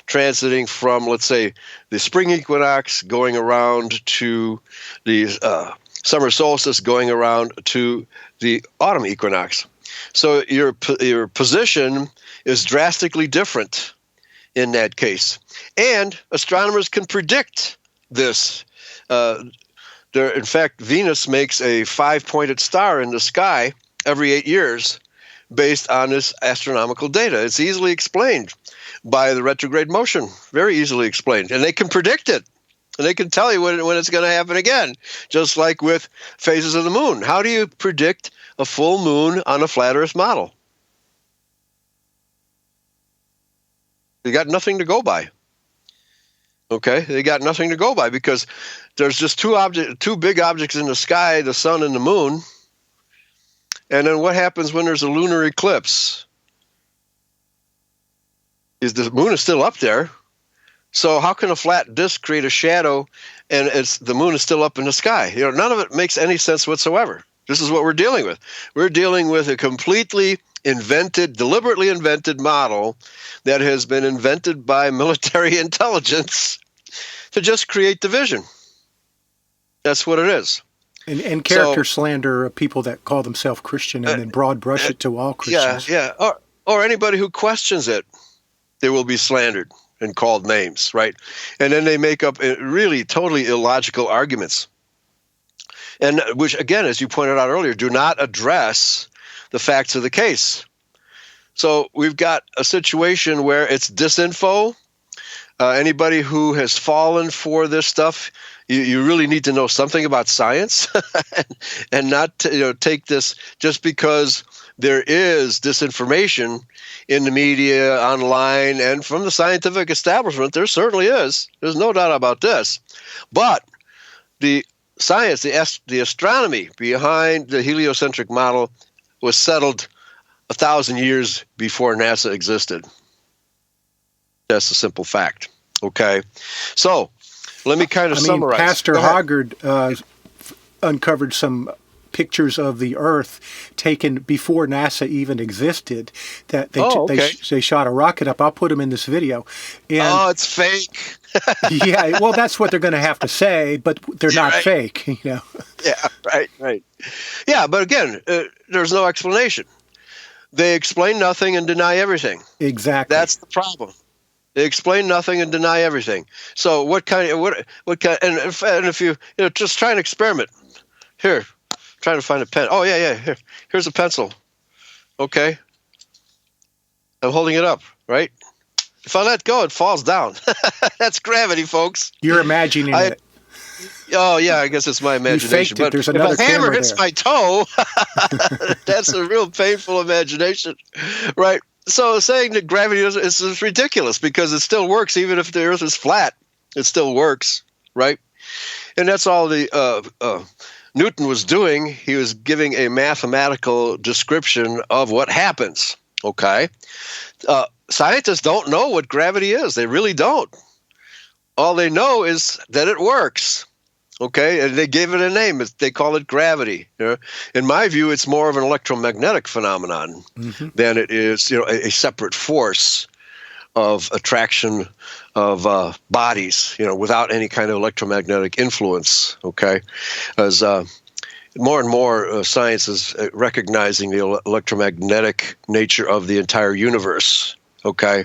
transiting from, let's say, the spring equinox going around to the summer solstice going around to the autumn equinox. So your position is drastically different in that case. And astronomers can predict this. In fact, Venus makes a 5-pointed star in the sky every 8 years based on this astronomical data. It's easily explained by the retrograde motion, very easily explained. And they can predict it. And they can tell you when it's going to happen again, just like with phases of the moon. How do you predict a full moon on a flat Earth model? You got nothing to go by. Okay, they got nothing to go by because there's just two big objects in the sky, the sun and the moon. And then what happens when there's a lunar eclipse? The moon is still up there. So how can a flat disk create a shadow and the moon is still up in the sky? None of it makes any sense whatsoever. This is what we're dealing with. We're dealing with a completely deliberately invented model that has been invented by military intelligence to just create division. That's what it is. And character slander of people that call themselves Christian and then broad brush it to all Christians. Yeah. Or anybody who questions it, they will be slandered and called names, right? And then they make up really totally illogical arguments. And which, again, as you pointed out earlier, do not address the facts of the case. So we've got a situation where it's disinfo. Anybody who has fallen for this stuff, you really need to know something about science and not take this just because there is disinformation in the media, online, and from the scientific establishment. There certainly is. There's no doubt about this. But the science, the astronomy behind the heliocentric model was settled 1,000 years before NASA existed. That's a simple fact. Okay, so let me kind of summarize. Pastor Hoggard uncovered some pictures of the Earth taken before NASA even existed. That they shot a rocket up. I'll put them in this video. And, it's fake. Yeah, well, that's what they're going to have to say, but they're not fake. Yeah, right. Yeah, but again, there's no explanation. They explain nothing and deny everything. Exactly. That's the problem. They explain nothing and deny everything. So what kind? And if you just try an experiment. Here, trying to find a pen. Oh yeah. Here's a pencil. Okay. I'm holding it up. Right. If I let go, it falls down. That's gravity, folks. You're imagining it. Oh yeah, I guess it's my imagination. But there's another if a hammer camera hits there. my toe, that's a real painful imagination, right? So saying that gravity is ridiculous because it still works even if the Earth is flat. It still works, right? And that's all the Newton was doing. He was giving a mathematical description of what happens. Okay, scientists don't know what gravity is. They really don't. All they know is that it works. Okay, and they gave it a name. They call it gravity. In my view, it's more of an electromagnetic phenomenon than it is, a separate force of attraction of bodies, without any kind of electromagnetic influence. Okay, as more and more science is recognizing the electromagnetic nature of the entire universe. Okay,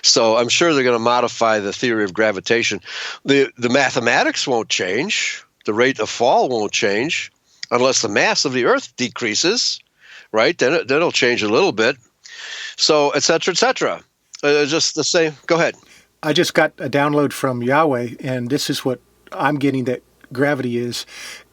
so I'm sure they're going to modify the theory of gravitation. The mathematics won't change. The rate of fall won't change unless the mass of the Earth decreases, right? Then it'll change a little bit. So, et cetera, et cetera. Just the same. Go ahead. I just got a download from Yahweh, and this is what I'm getting that gravity is.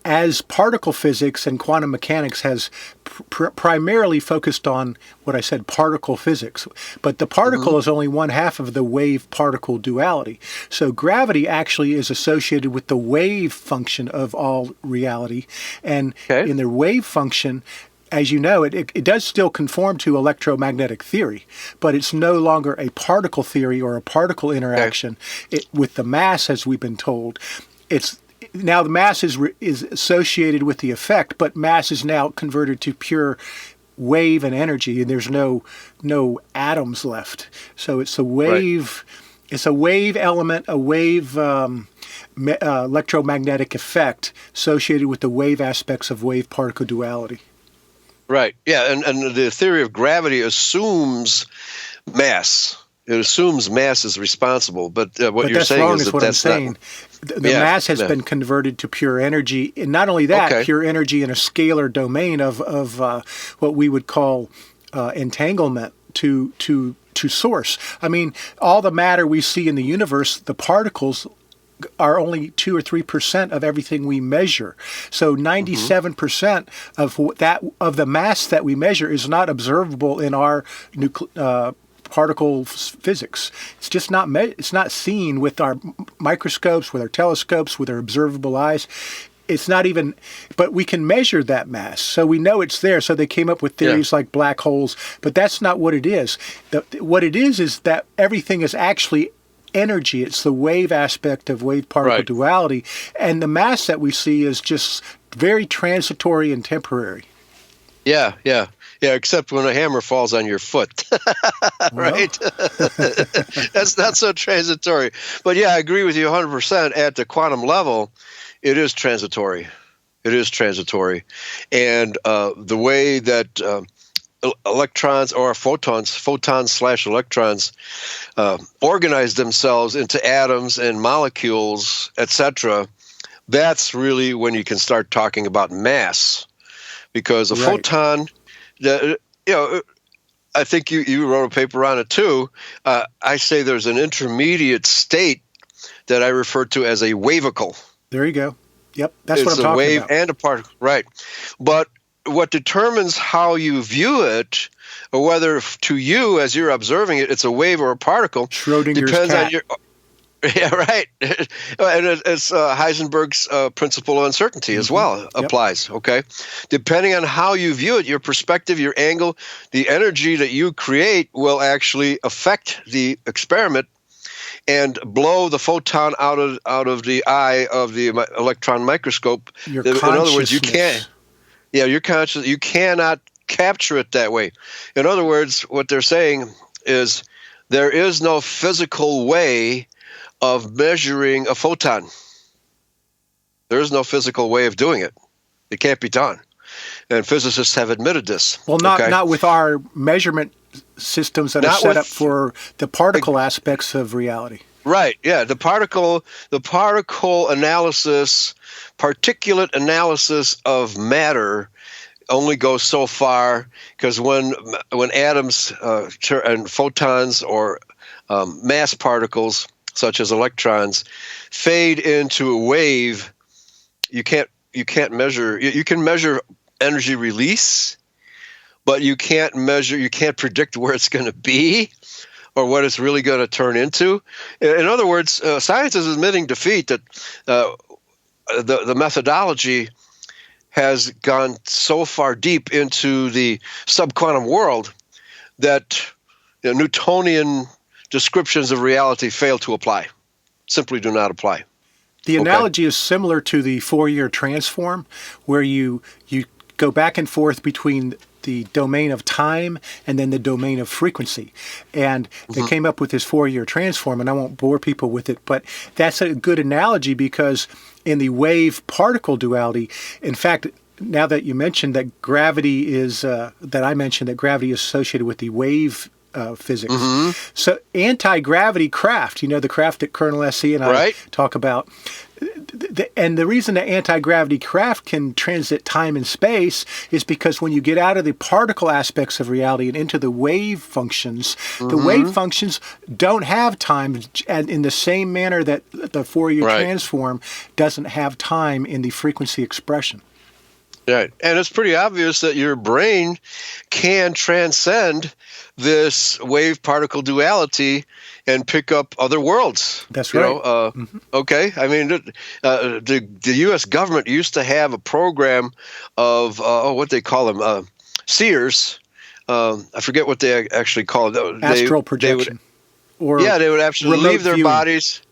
as particle physics and quantum mechanics has primarily focused on what I said, particle physics. But the particle is only one half of the wave-particle duality. So gravity actually is associated with the wave function of all reality. And in the wave function, as you know, it does still conform to electromagnetic theory, but it's no longer a particle theory or a particle interaction with the mass, as we've been told. Now the mass is associated with the effect, but mass is now converted to pure wave and energy, and there's no atoms left. So it's a wave. Right. It's a wave element, a wave electromagnetic effect associated with the wave aspects of wave-particle duality. Right. Yeah, and the theory of gravity assumes mass. It assumes mass is responsible, but what you're saying is that that's not. The mass has been converted to pure energy, and not only that, pure energy in a scalar domain of what we would call entanglement to source. I mean, all the matter we see in the universe, the particles are only 2 or 3% of everything we measure. So 97% of the mass that we measure is not observable in our particle physics. It's just not it's not seen with our microscopes, with our telescopes, with our observable eyes. It's not even, but we can measure that mass, so we know it's there. So they came up with theories like black holes, but that's not what it is. What it is that everything is actually energy. It's the wave aspect of wave-particle duality, and the mass that we see is just very transitory and temporary. Yeah, except when a hammer falls on your foot, right? That's not so transitory. But yeah, I agree with you 100%. At the quantum level, it is transitory. It is transitory. And the way that electrons or photons/electrons organize themselves into atoms and molecules, etc., that's really when you can start talking about mass. Because a photon, I think you wrote a paper on it too. I say there's an intermediate state that I refer to as a wavicle. There you go. Yep, that's what I'm talking about. It's a wave and a particle, right? But what determines how you view it, or whether to you as you're observing it, it's a wave or a particle, Schrodinger's depends cat. On your. Yeah, right. And it's Heisenberg's principle of uncertainty as well applies, okay? Depending on how you view it, your perspective, your angle, the energy that you create will actually affect the experiment and blow the photon out of the eye of the electron microscope. In other words, you can't. Yeah, you're conscious. You cannot capture it that way. In other words, what they're saying is there is no physical way of measuring a photon. There is no physical way of doing it. It can't be done. And physicists have admitted this. Well, not with our measurement systems that are set up for the particle aspects of reality. Right, yeah. The particle analysis, particulate analysis of matter only goes so far, because when atoms and photons or mass particles such as electrons fade into a wave, you can't measure. You can measure energy release, but you can't predict where it's going to be or what it's really going to turn into. In other words, science is admitting defeat, that the methodology has gone so far deep into the subquantum world that Newtonian descriptions of reality fail to apply, simply do not apply. The analogy is similar to the Fourier transform, where you go back and forth between the domain of time and then the domain of frequency. And they came up with this Fourier transform, and I won't bore people with it, but that's a good analogy because in the wave-particle duality, in fact, now that you mentioned that gravity is, that I mentioned that gravity is associated with the wave physics. So anti-gravity craft, the craft that Colonel S.E. and I talk about. And the reason that anti-gravity craft can transit time and space is because when you get out of the particle aspects of reality and into the wave functions, the wave functions don't have time, and in the same manner that the Fourier transform doesn't have time in the frequency expression. Right. And it's pretty obvious that your brain can transcend this wave-particle duality and pick up other worlds. That's right. Okay. I mean, the U.S. government used to have a program of, what they call them, seers. I forget what they actually call it. Astral projection. They would actually leave their viewing. bodies.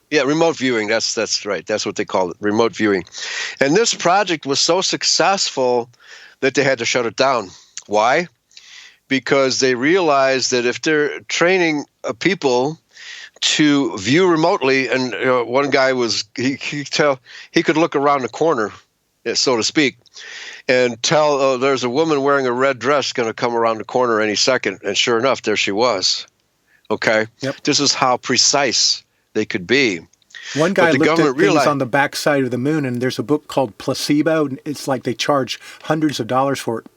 Yeah, remote viewing. That's right. That's what they call it, remote viewing. And this project was so successful that they had to shut it down. Why? Because they realized that if they're training people to view remotely, and one guy he could look around the corner, so to speak, and tell there's a woman wearing a red dress going to come around the corner any second, and sure enough, there she was. Okay, This is how precise they could be. One guy looked at things on the backside of the moon, and there's a book called Placebo. And it's like they charge hundreds of dollars for it.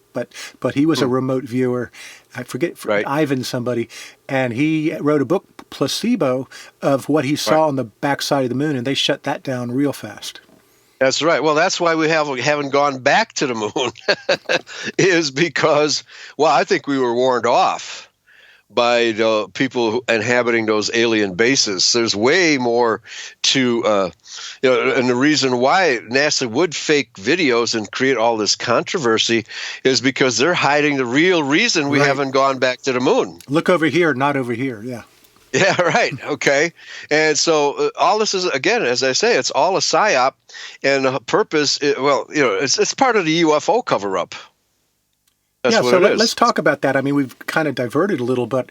But he was a remote viewer. I forget, Ivan somebody, and he wrote a book, Placebo, of what he saw on the backside of the moon, and they shut that down real fast. That's right. Well, that's why we haven't gone back to the moon, is because, I think we were warned off by the people inhabiting those alien bases. There's way more to, and the reason why NASA would fake videos and create all this controversy is because they're hiding the real reason we haven't gone back to the moon. Look over here, not over here. Yeah. Yeah, right. Okay. And so all this is, again, as I say, it's all a psyop, and the purpose, it's part of the UFO cover-up. Let's talk about that. I mean, we've kind of diverted a little, but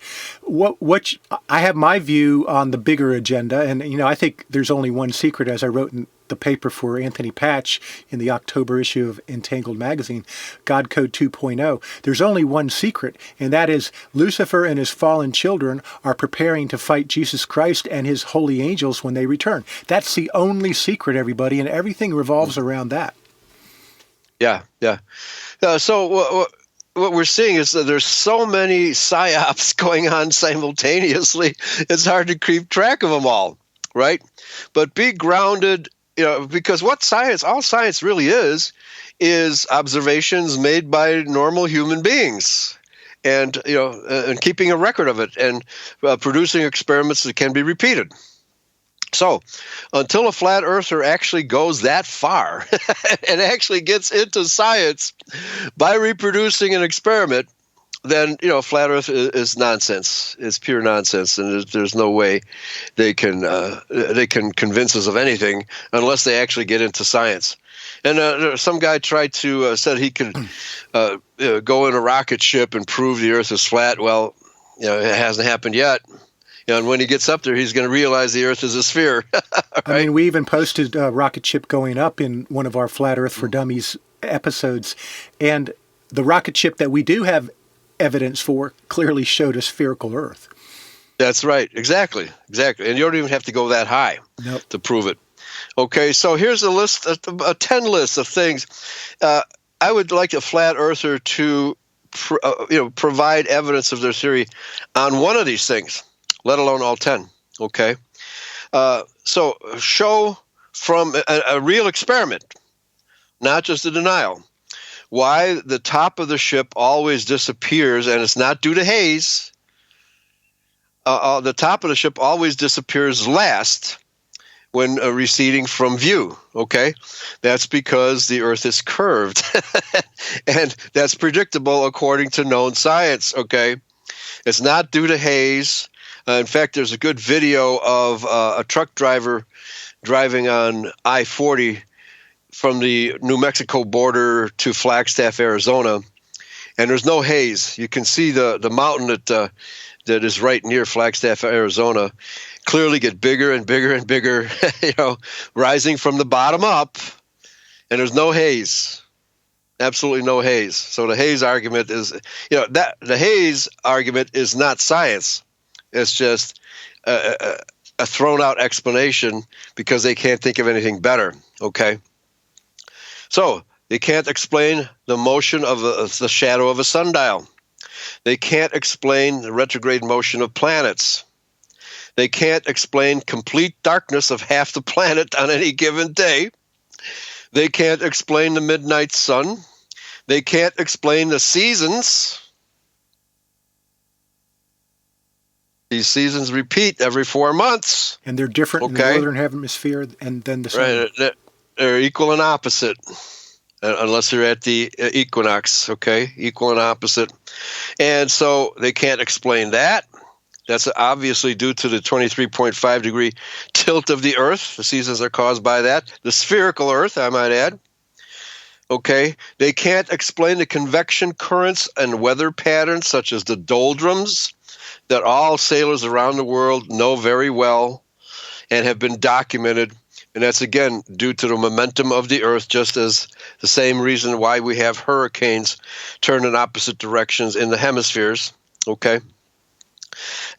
I have my view on the bigger agenda, and I think there's only one secret, as I wrote in the paper for Anthony Patch in the October issue of Entangled magazine, God Code 2.0. There's only one secret, and that is Lucifer and his fallen children are preparing to fight Jesus Christ and his holy angels when they return. That's the only secret, everybody, and everything revolves around that. Yeah. So what we're seeing is that there's so many psyops going on simultaneously, it's hard to keep track of them all, right? But be grounded, because all science really is observations made by normal human beings, and and keeping a record of it, and producing experiments that can be repeated. So until a flat earther actually goes that far and actually gets into science by reproducing an experiment, then, flat earth is nonsense. It's pure nonsense. And there's no way they can convince us of anything unless they actually get into science. And some guy tried to, said he could go in a rocket ship and prove the earth is flat. Well, it hasn't happened yet. And when he gets up there, he's going to realize the Earth is a sphere. Right? I mean, we even posted a rocket ship going up in one of our Flat Earth for Dummies episodes. And the rocket ship that we do have evidence for clearly showed a spherical Earth. That's right. Exactly. And you don't even have to go that high to prove it. Okay, so here's a list, a 10 list of things. I would like a flat earther to provide evidence of their theory on one of these things, let alone all 10, okay? So show from a real experiment, not just a denial, why the top of the ship always disappears, and it's not due to haze. The top of the ship always disappears last when receding from view, okay? That's because the Earth is curved, and that's predictable according to known science, okay? It's not due to haze. In fact, there's a good video of a truck driver driving on I-40 from the New Mexico border to Flagstaff, Arizona, and there's no haze. You can see the mountain that is right near Flagstaff, Arizona, clearly get bigger and bigger and bigger, rising from the bottom up, and there's no haze. Absolutely no haze. So the haze argument is, that the haze argument is not science. It's just a thrown out explanation because they can't think of anything better. Okay. So they can't explain the motion of the shadow of a sundial. They can't explain the retrograde motion of planets. They can't explain complete darkness of half the planet on any given day. They can't explain the midnight sun. They can't explain the seasons. These seasons repeat every 4 months. And they're different in the northern hemisphere and then the southern. Right, they're equal and opposite, unless they're at the equinox, equal and opposite. And so they can't explain that. That's obviously due to the 23.5 degree tilt of the Earth. The seasons are caused by that. The spherical Earth, I might add. Okay, they can't explain the convection currents and weather patterns, such as the doldrums, that all sailors around the world know very well and have been documented. And that's, again, due to the momentum of the Earth, just as the same reason why we have hurricanes turn in opposite directions in the hemispheres. Okay.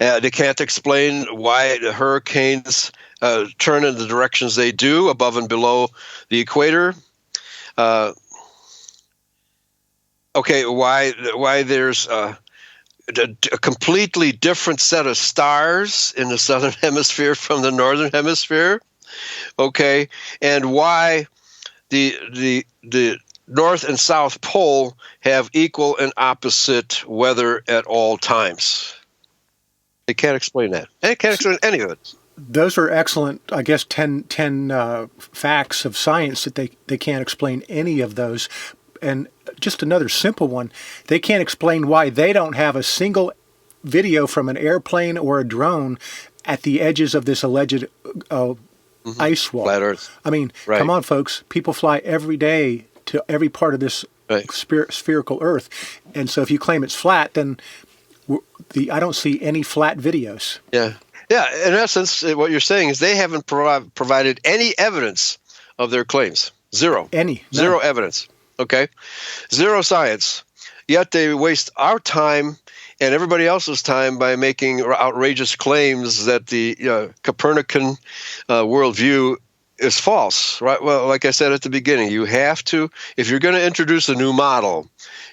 They can't explain why the hurricanes turn in the directions they do above and below the equator. Why there's a completely different set of stars in the southern hemisphere from the northern hemisphere. Okay, and why the North and South Pole have equal and opposite weather at all times. They can't explain that. They can't explain any of it. Those are excellent, I guess, 10 facts of science that they can't explain any of those. And just another simple one, they can't explain why they don't have a single video from an airplane or a drone at the edges of this alleged ice wall. Flat Earth. I mean, come on, folks. People fly every day to every part of this spherical Earth. And so if you claim it's flat, then I don't see any flat videos. Yeah. In essence, what you're saying is they haven't provided any evidence of their claims. Zero. Zero evidence. Okay? Zero science. Yet they waste our time and everybody else's time by making outrageous claims that the Copernican worldview is false. Right? Well, like I said at the beginning, you have to, if you're going to introduce a new model,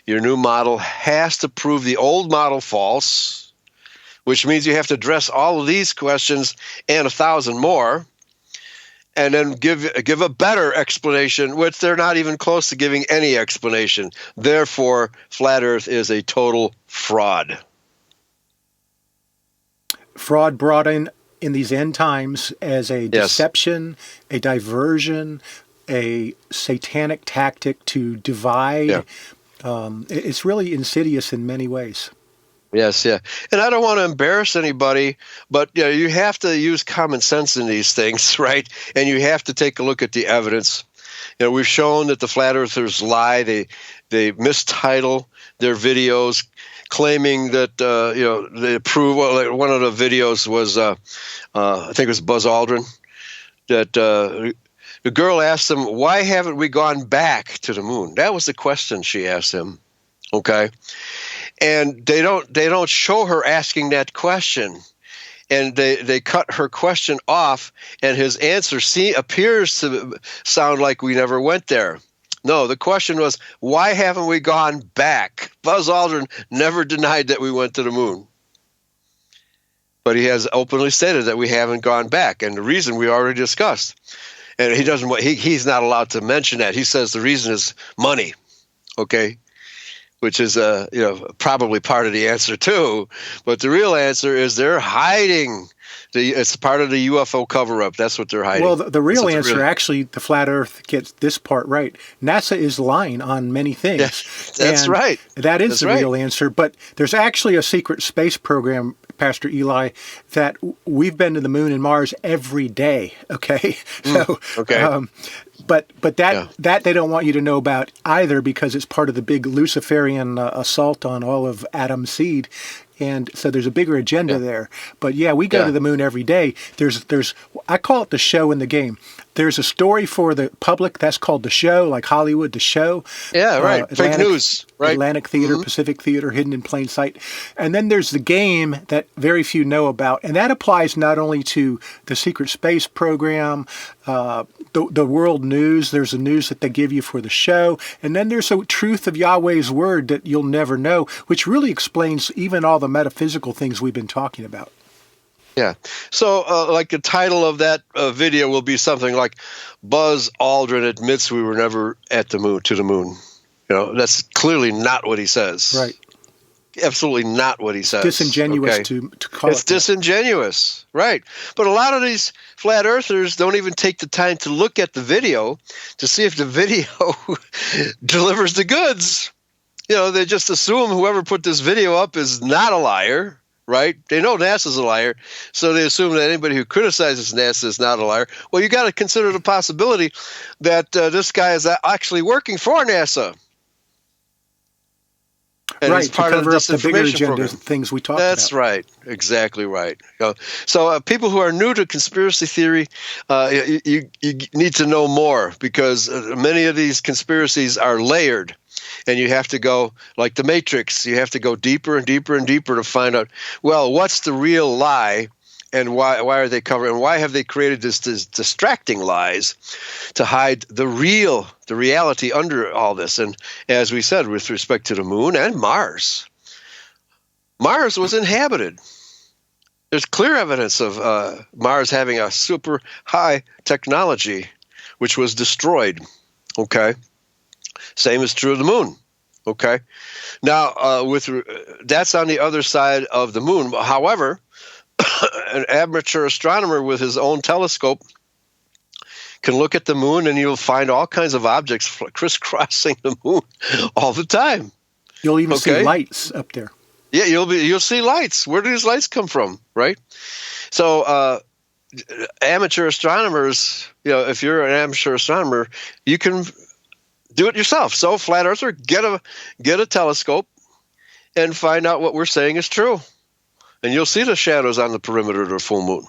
your new model has to prove the old model false, which means you have to address all of these questions and 1,000 more, and then give a better explanation, which they're not even close to giving any explanation. Therefore, flat Earth is a total fraud. Fraud brought in these end times as a deception, a diversion, a satanic tactic to divide. Yeah. It's really insidious in many ways. Yes, yeah. And I don't want to embarrass anybody, but you have to use common sense in these things, right? And you have to take a look at the evidence. We've shown that the flat earthers lie. They mistitle their videos, claiming that they prove. Well, like one of the videos was I think it was Buzz Aldrin, that the girl asked him, "Why haven't we gone back to the moon?" That was the question she asked him. Okay. And they don't show her asking that question, and they cut her question off, and his answer appears to sound like we never went there. No, the question was, why haven't we gone back? Buzz Aldrin never denied that we went to the moon, but he has openly stated that we haven't gone back, and the reason we already discussed. And he's not allowed to mention that. He says the reason is money. Okay. Which is probably part of the answer too, but the real answer is they're hiding. It's part of the UFO cover-up. That's what they're hiding. Well, the real answer, actually, the flat Earth gets this part right. NASA is lying on many things. Yeah, that's right. That is the real answer. But there's actually a secret space program, Pastor Eli, that we've been to the moon and Mars every day. Okay, But that they don't want you to know about either, because it's part of the big Luciferian assault on all of Adam's seed. And so there's a bigger agenda there. But we go to the moon every day. There's I call it the show and the game. There's a story for the public that's called The Show, like Hollywood, The Show. Yeah, right. Fake news, right? Atlantic Theater, Pacific Theater, hidden in plain sight. And then there's the game that very few know about, and that applies not only to the secret space program, the world news. There's the news that they give you for the show, and then there's a truth of Yahweh's word that you'll never know, which really explains even all the metaphysical things we've been talking about. Yeah. So, like the title of that video will be something like "Buzz Aldrin admits we were never at the moon to the moon." You know, that's clearly not what he says. Right. Absolutely not what he says. Disingenuous to call it. It's disingenuous, right? But a lot of these flat earthers don't even take the time to look at the video to see if the video delivers the goods. You know, they just assume whoever put this video up is not a liar. Right? They know NASA's a liar, so they assume that anybody who criticizes NASA is not a liar. Well, you got to consider the possibility that this guy is actually working for NASA. And right, he's part to of cover the up the bigger disinformation agenda program. Things we talked about. That's right. Exactly right. So people who are new to conspiracy theory, you need to know more, because many of these conspiracies are layered. And you have to go, like the Matrix, you have to go deeper and deeper and deeper to find out, well, what's the real lie, and why are they covering, and why have they created this distracting lies to hide the reality under all this? And as we said, with respect to the moon and Mars was inhabited. There's clear evidence of Mars having a super high technology, which was destroyed. Okay. Same is true of the moon. Okay. Now, that's on the other side of the moon. However, an amateur astronomer with his own telescope can look at the moon, and you'll find all kinds of objects crisscrossing the moon all the time. You'll even see lights up there. Yeah, you'll see lights. Where do these lights come from, right? So amateur astronomers, if you're an amateur astronomer, you can do it yourself. So, flat earther, get a telescope and find out what we're saying is true. And you'll see the shadows on the perimeter of the full moon.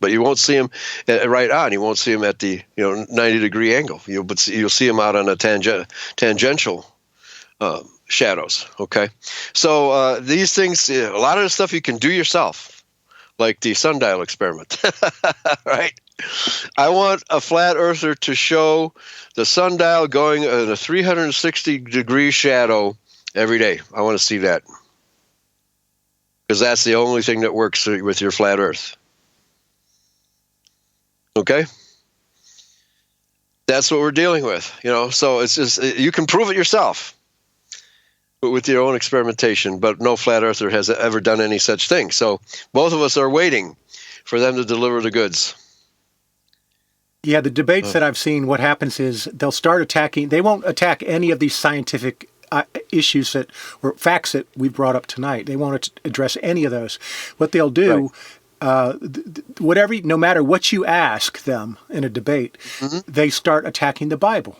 But you won't see them right on. You won't see them at the 90-degree angle. You'll see them out on a tangential shadows. Okay, so these things, a lot of the stuff you can do yourself, like the sundial experiment, right? I want a flat earther to show the sundial going in a 360-degree shadow every day. I want to see that, because that's the only thing that works with your flat earth. Okay? That's what we're dealing with, So it's just, you can prove it yourself with your own experimentation, but no flat earther has ever done any such thing. So both of us are waiting for them to deliver the goods. Yeah, the debates that I've seen, what happens is they'll start attacking. They won't attack any of these scientific issues or facts that we brought up tonight. They won't address any of those. What they'll do, no matter what you ask them in a debate, they start attacking the Bible.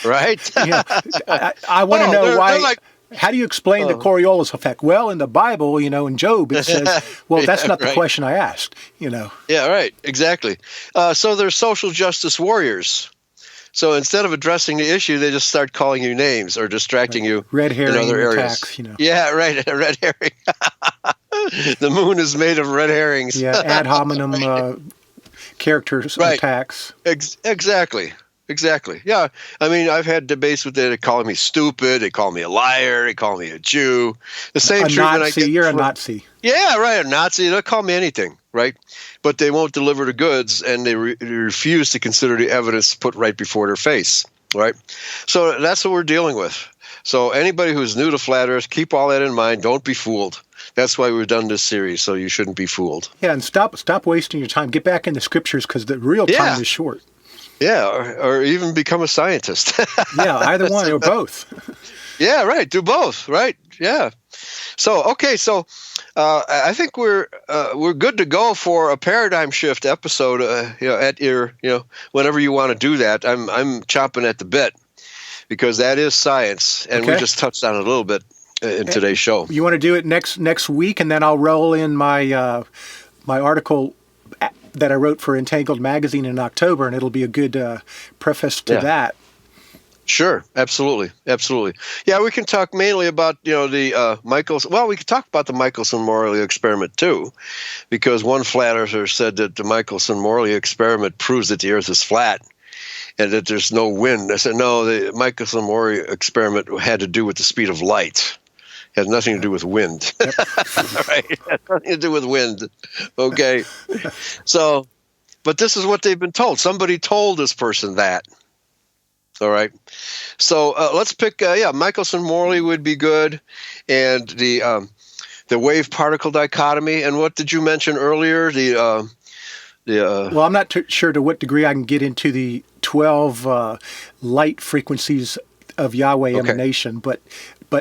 Right? I want to know why. How do you explain the Coriolis effect? Well, in the Bible, in Job, it says, well, that's not the question I asked, Yeah, right. Exactly. So they're social justice warriors. So instead of addressing the issue, they just start calling you names or distracting you red herring in other areas. Attacks, Yeah, right. Red herring. The moon is made of red herrings. Yeah, ad hominem characters attacks. Exactly. Exactly. Yeah. I mean, I've had debates with them. They call me stupid. They call me a liar. They call me a Jew. The same treatment I get. You're a Nazi. Yeah, right. A Nazi. They'll call me anything, right? But they won't deliver the goods, and they refuse to consider the evidence put right before their face, right? So that's what we're dealing with. So anybody who's new to Flat Earth, keep all that in mind. Don't be fooled. That's why we've done this series, so you shouldn't be fooled. Yeah, and stop wasting your time. Get back in the scriptures, because the real time is short. Yeah, or even become a scientist. Yeah, either one or both. Yeah, right. Do both, right? Yeah. So, okay, so I think we're good to go for a paradigm shift episode. At your whenever you want to do that, I'm chomping at the bit, because that is science, and we just touched on it a little bit in today's show. You want to do it next week, and then I'll roll in my my article that I wrote for Entangled Magazine in October, and it'll be a good preface to that. Sure, absolutely. Yeah, we can talk mainly about the Michelson. Well, we could talk about the Michelson-Morley experiment too, because one flat earther said that the Michelson-Morley experiment proves that the Earth is flat and that there's no wind. I said no, the Michelson-Morley experiment had to do with the speed of light. It had nothing to do with wind. Yep. Right? It had nothing to do with wind. Okay, so, but this is what they've been told. Somebody told this person that. All right, so let's pick. Michelson-Morley would be good, and the wave-particle dichotomy. And what did you mention earlier? Well, I'm not sure to what degree I can get into the 12 light frequencies of Yahweh emanation, but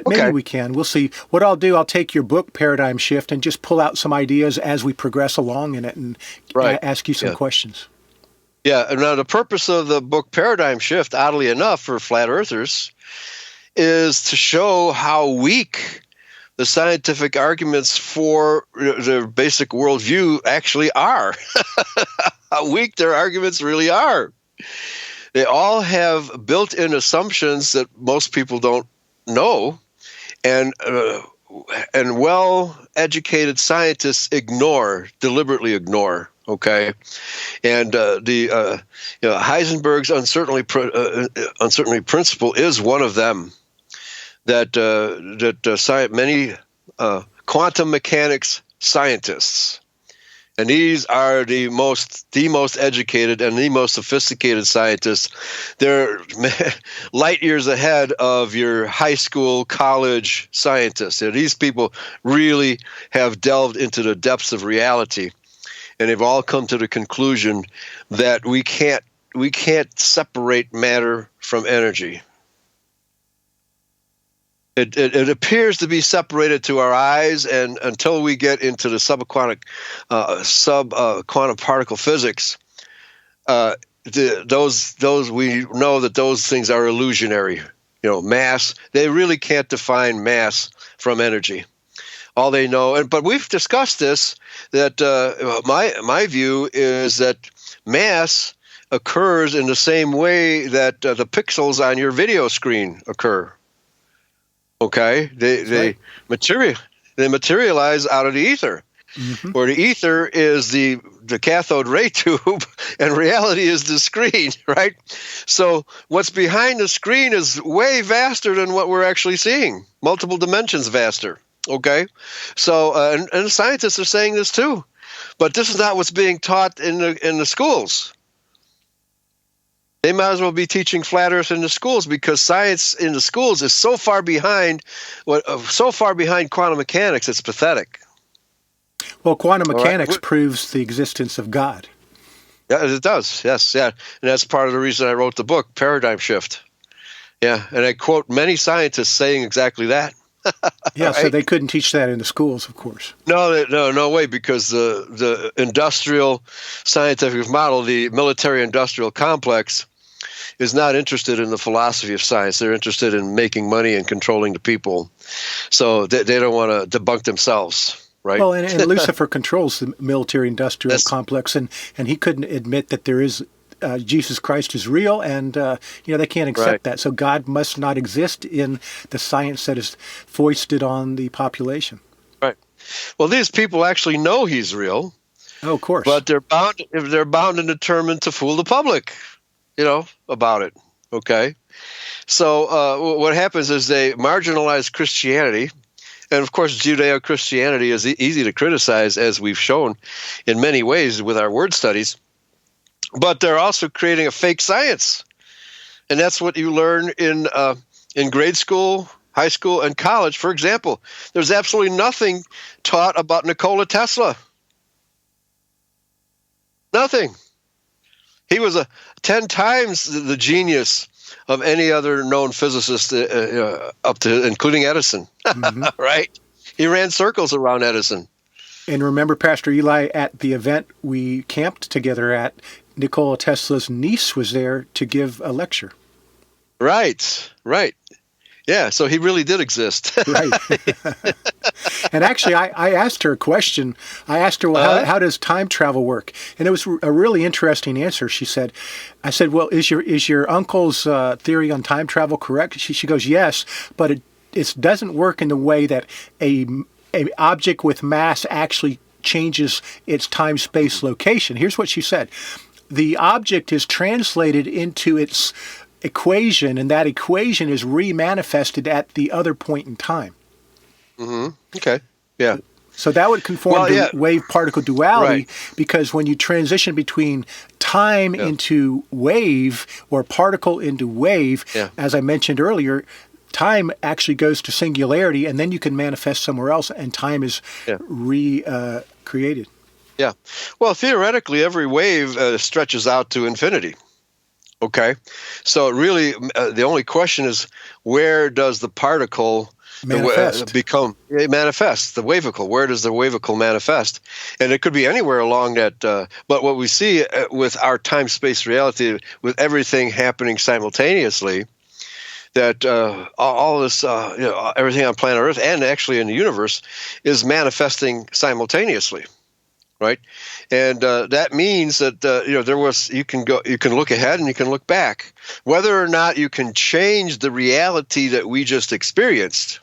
maybe we can. We'll see. What I'll do, I'll take your book, Paradigm Shift, and just pull out some ideas as we progress along in it, and ask you some questions. Yeah, and now the purpose of the book Paradigm Shift, oddly enough, for flat earthers, is to show how weak the scientific arguments for the basic worldview actually are. How weak their arguments really are. They all have built-in assumptions that most people don't know, and well-educated scientists deliberately ignore. Okay, and Heisenberg's uncertainty principle is one of them. Many quantum mechanics scientists, and these are the most educated and the most sophisticated scientists. They're light years ahead of your high school, college scientists. These people really have delved into the depths of reality. And they've all come to the conclusion that we can't separate matter from energy. It appears to be separated to our eyes, and until we get into the subquantum particle physics, those we know that those things are illusionary. Mass. They really can't define mass from energy. All they know, but we've discussed this, that my view is that mass occurs in the same way that the pixels on your video screen occur. Okay, they materialize out of the ether, where the ether is the cathode ray tube, and reality is the screen, right? So what's behind the screen is way vaster than what we're actually seeing, multiple dimensions vaster. Okay, so and scientists are saying this too, but this is not what's being taught in the schools. They might as well be teaching flat Earth in the schools, because science in the schools is so far behind quantum mechanics. It's pathetic. Well, quantum mechanics proves the existence of God. Yeah, it does. Yes, yeah, and that's part of the reason I wrote the book Paradigm Shift. Yeah, and I quote many scientists saying exactly that. Yeah, right? So they couldn't teach that in the schools, of course. No way, because the industrial scientific model, the military-industrial complex, is not interested in the philosophy of science. They're interested in making money and controlling the people. So they don't want to debunk themselves, right? Well, and Lucifer controls the military-industrial complex, and he couldn't admit that there is Jesus Christ is real, and they can't accept that. So God must not exist in the science that is foisted on the population. Right. Well, these people actually know he's real. Oh, of course. But they're bound and determined to fool the public, about it. Okay. So what happens is they marginalize Christianity. And of course, Judeo-Christianity is easy to criticize, as we've shown in many ways with our word studies. But they're also creating a fake science, and that's what you learn in grade school, high school, and college. For example, there's absolutely nothing taught about Nikola Tesla. Nothing. He was 10 times the genius of any other known physicist, up to including Edison. Right? He ran circles around Edison. And remember, Pastor Eli, at the event we camped together at, Nikola Tesla's niece was there to give a lecture. Right. Yeah, so he really did exist. Right. And actually, I asked her a question. I asked her, well, how does time travel work? And it was a really interesting answer. She said, I said, well, is your uncle's theory on time travel correct? She goes, yes, but it doesn't work in the way that a object with mass actually changes its time-space location. Here's what she said. The object is translated into its equation, and that equation is remanifested at the other point in time. Mm-hmm. Okay. Yeah. So that would conform to wave-particle duality, because when you transition between time into wave or particle into wave, as I mentioned earlier, time actually goes to singularity, and then you can manifest somewhere else, and time is recreated. Yeah. Well, theoretically, every wave stretches out to infinity. Okay. So really, the only question is, where does the particle manifest? The wavicle? Where does the wavicle manifest? And it could be anywhere along that. But what we see with our time-space reality, with everything happening simultaneously, that all this, everything on planet Earth and actually in the universe is manifesting simultaneously. Right, and that means that you can look ahead and you can look back. Whether or not you can change the reality that we just experienced,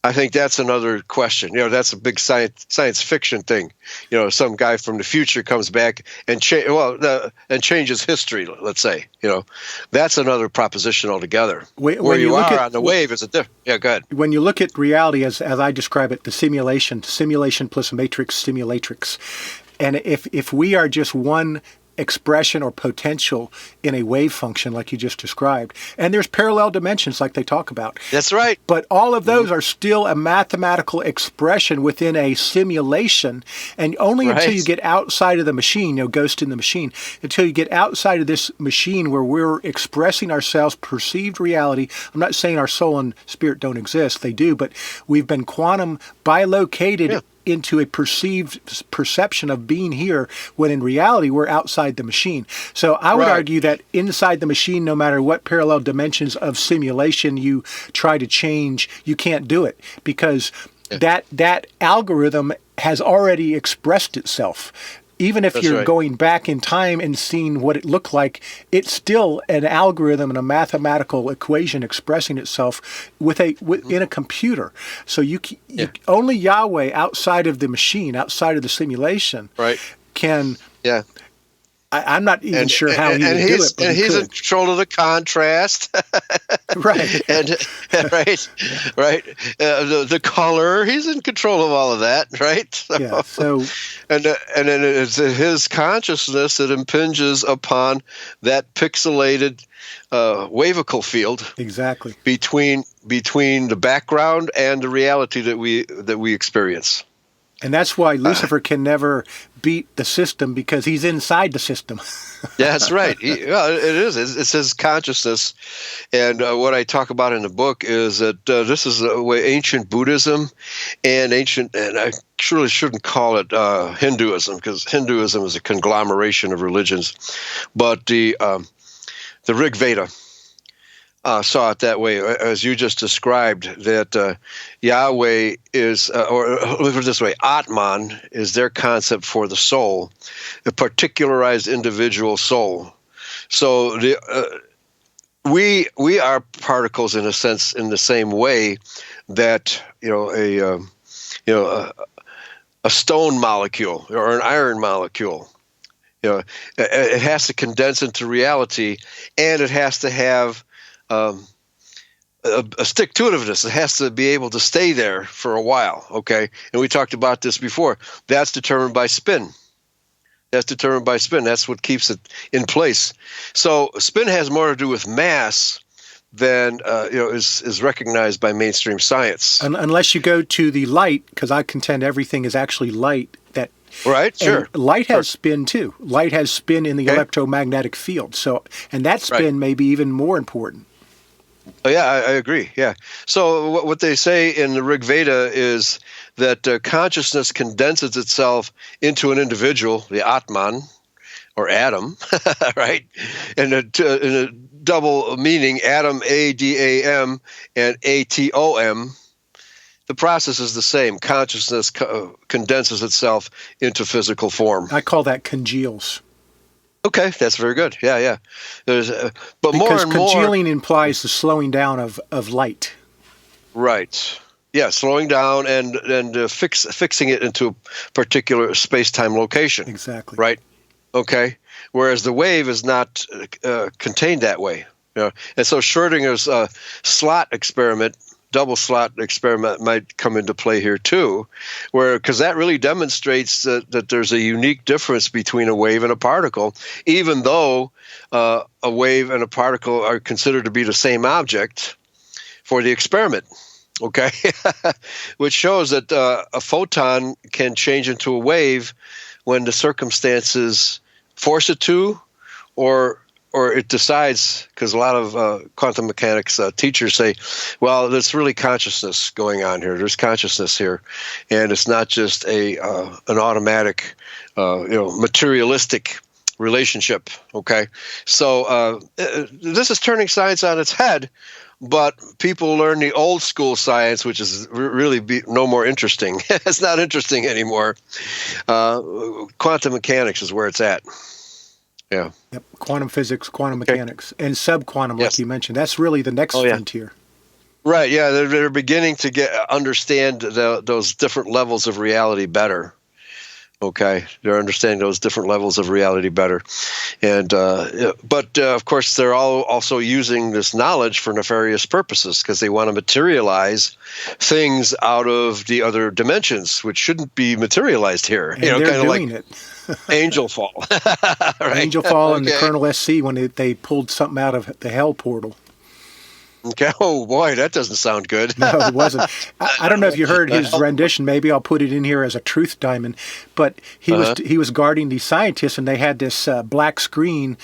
I think that's another question. That's a big science fiction thing. Some guy from the future comes back and changes history. Let's say, that's another proposition altogether. Where you are on the wave is a different. Yeah, go ahead. When you look at reality, as I describe it, the simulation plus matrix simulatrix, and if we are just one expression or potential in a wave function like you just described, and there's parallel dimensions like they talk about. That's right. But all of those are still a mathematical expression within a simulation, and only until you get outside of the machine, Ghost in the Machine, until you get outside of this machine where we're expressing ourselves, perceived reality. I'm not saying our soul and spirit don't exist, they do, but we've been quantum bilocated into a perception of being here, when in reality we're outside the machine. So I would argue that inside the machine, no matter what parallel dimensions of simulation you try to change, you can't do it, because that algorithm has already expressed itself. Even if you're going back in time and seeing what it looked like, it's still an algorithm and a mathematical equation expressing itself in a computer. So you only Yahweh, outside of the machine, outside of the simulation, can. Yeah. I'm not even sure how he would do it, but he's in control of the contrast, right? The color, he's in control of all of that, right? So and then it's his consciousness that impinges upon that pixelated wavicle field, exactly between the background and the reality that we experience. And that's why Lucifer can never beat the system, because he's inside the system. Yeah, that's right. It is. It's his consciousness. And what I talk about in the book is that this is the way ancient Buddhism and I surely shouldn't call it Hinduism, because Hinduism is a conglomeration of religions. But the Rig Veda saw it that way, as you just described, that Yahweh is, or look at it this way, Atman is their concept for the soul, a particularized individual soul. So we are particles in a sense, in the same way that a stone molecule or an iron molecule. It has to condense into reality, and it has to have a stick-to-itiveness. It has to be able to stay there for a while, okay? And we talked about this before. That's determined by spin. That's what keeps it in place. So spin has more to do with mass than is recognized by mainstream science. Unless you go to the light, because I contend everything is actually light. Right, sure. And light has spin too. Light has spin in the electromagnetic field. So, and that spin may be even more important. Oh, yeah, I agree. Yeah. So what they say in the Rig Veda is that consciousness condenses itself into an individual, the Atman, or Adam, right? And double meaning, atom, A-D-A-M, and A-T-O-M, the process is the same. Consciousness condenses itself into physical form. I call that congeals. Okay, that's very good. Yeah. But because more and more, congealing implies the slowing down of light. Right. Yeah, slowing down and fixing it into a particular space-time location. Exactly. Right. Okay. Whereas the wave is not contained that way. And so Schrödinger's double slot experiment might come into play here too, because that really demonstrates that there's a unique difference between a wave and a particle, even though a wave and a particle are considered to be the same object for the experiment. Okay, which shows that a photon can change into a wave when the circumstances force it to, or it decides, because a lot of quantum mechanics teachers say, well, there's really consciousness going on here. There's consciousness here, and it's not just an automatic, materialistic relationship. Okay, so this is turning science on its head. But people learn the old school science, which is really no more interesting. It's not interesting anymore. Quantum mechanics is where it's at. Yeah. Yep. Quantum physics, quantum mechanics, and subquantum, like you mentioned. That's really the next frontier. Right. Yeah. They're beginning to understand those different levels of reality better. Okay, they're understanding those different levels of reality better, and but of course they're all also using this knowledge for nefarious purposes, because they want to materialize things out of the other dimensions, which shouldn't be materialized here. And they're kind of doing like it. Angel Fall, right? Angel Fall and the Colonel SC when they pulled something out of the hell portal. Okay. Oh boy, that doesn't sound good. No, it wasn't. I don't know if you heard his rendition. Maybe I'll put it in here as a truth diamond. But he was guarding these scientists, and they had this black screen,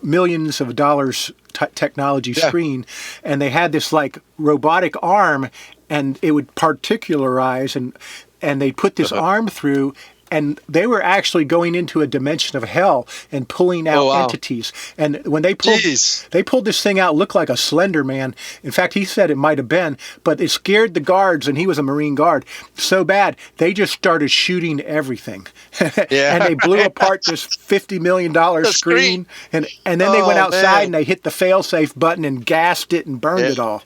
millions of dollars technology screen, and they had this like robotic arm, and it would particularize, and they put this arm through. And they were actually going into a dimension of hell and pulling out entities. And when they pulled this thing out, it looked like a Slender Man. In fact, he said it might have been, but it scared the guards, and he was a Marine guard, so bad they just started shooting everything. And they blew apart this $50 million screen. And then they went outside and they hit the fail-safe button and gassed it and burned it all.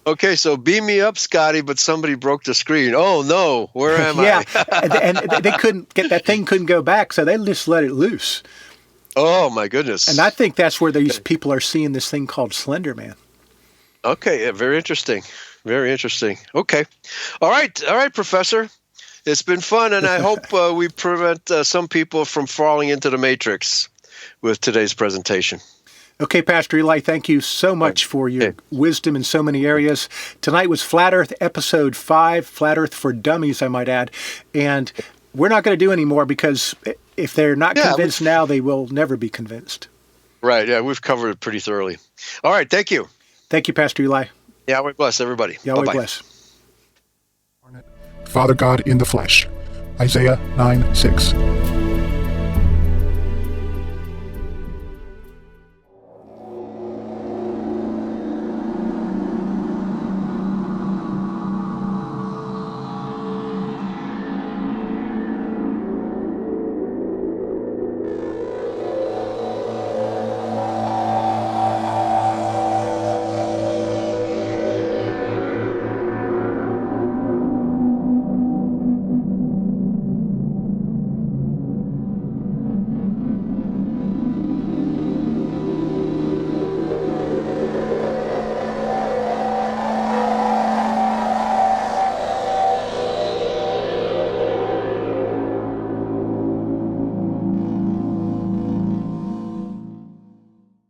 Okay, so beam me up, Scotty, but somebody broke the screen. Oh, no, where am I? and they couldn't get that thing, couldn't go back, so they just let it loose. Oh, my goodness. And I think that's where these people are seeing this thing called Slender Man. Okay, yeah, very interesting. Very interesting. Okay. All right, Professor. It's been fun, and I hope we prevent some people from falling into the matrix with today's presentation. Okay, Pastor Eli, thank you so much for your wisdom in so many areas. Tonight was Flat Earth Episode 5, Flat Earth for Dummies, I might add. And we're not going to do any more, because if they're not convinced now, they will never be convinced. Right, yeah, we've covered it pretty thoroughly. All right, thank you. Thank you, Pastor Eli. Yahweh bless everybody. Yahweh Bye-bye. bless. Father God in the flesh. Isaiah 9:6.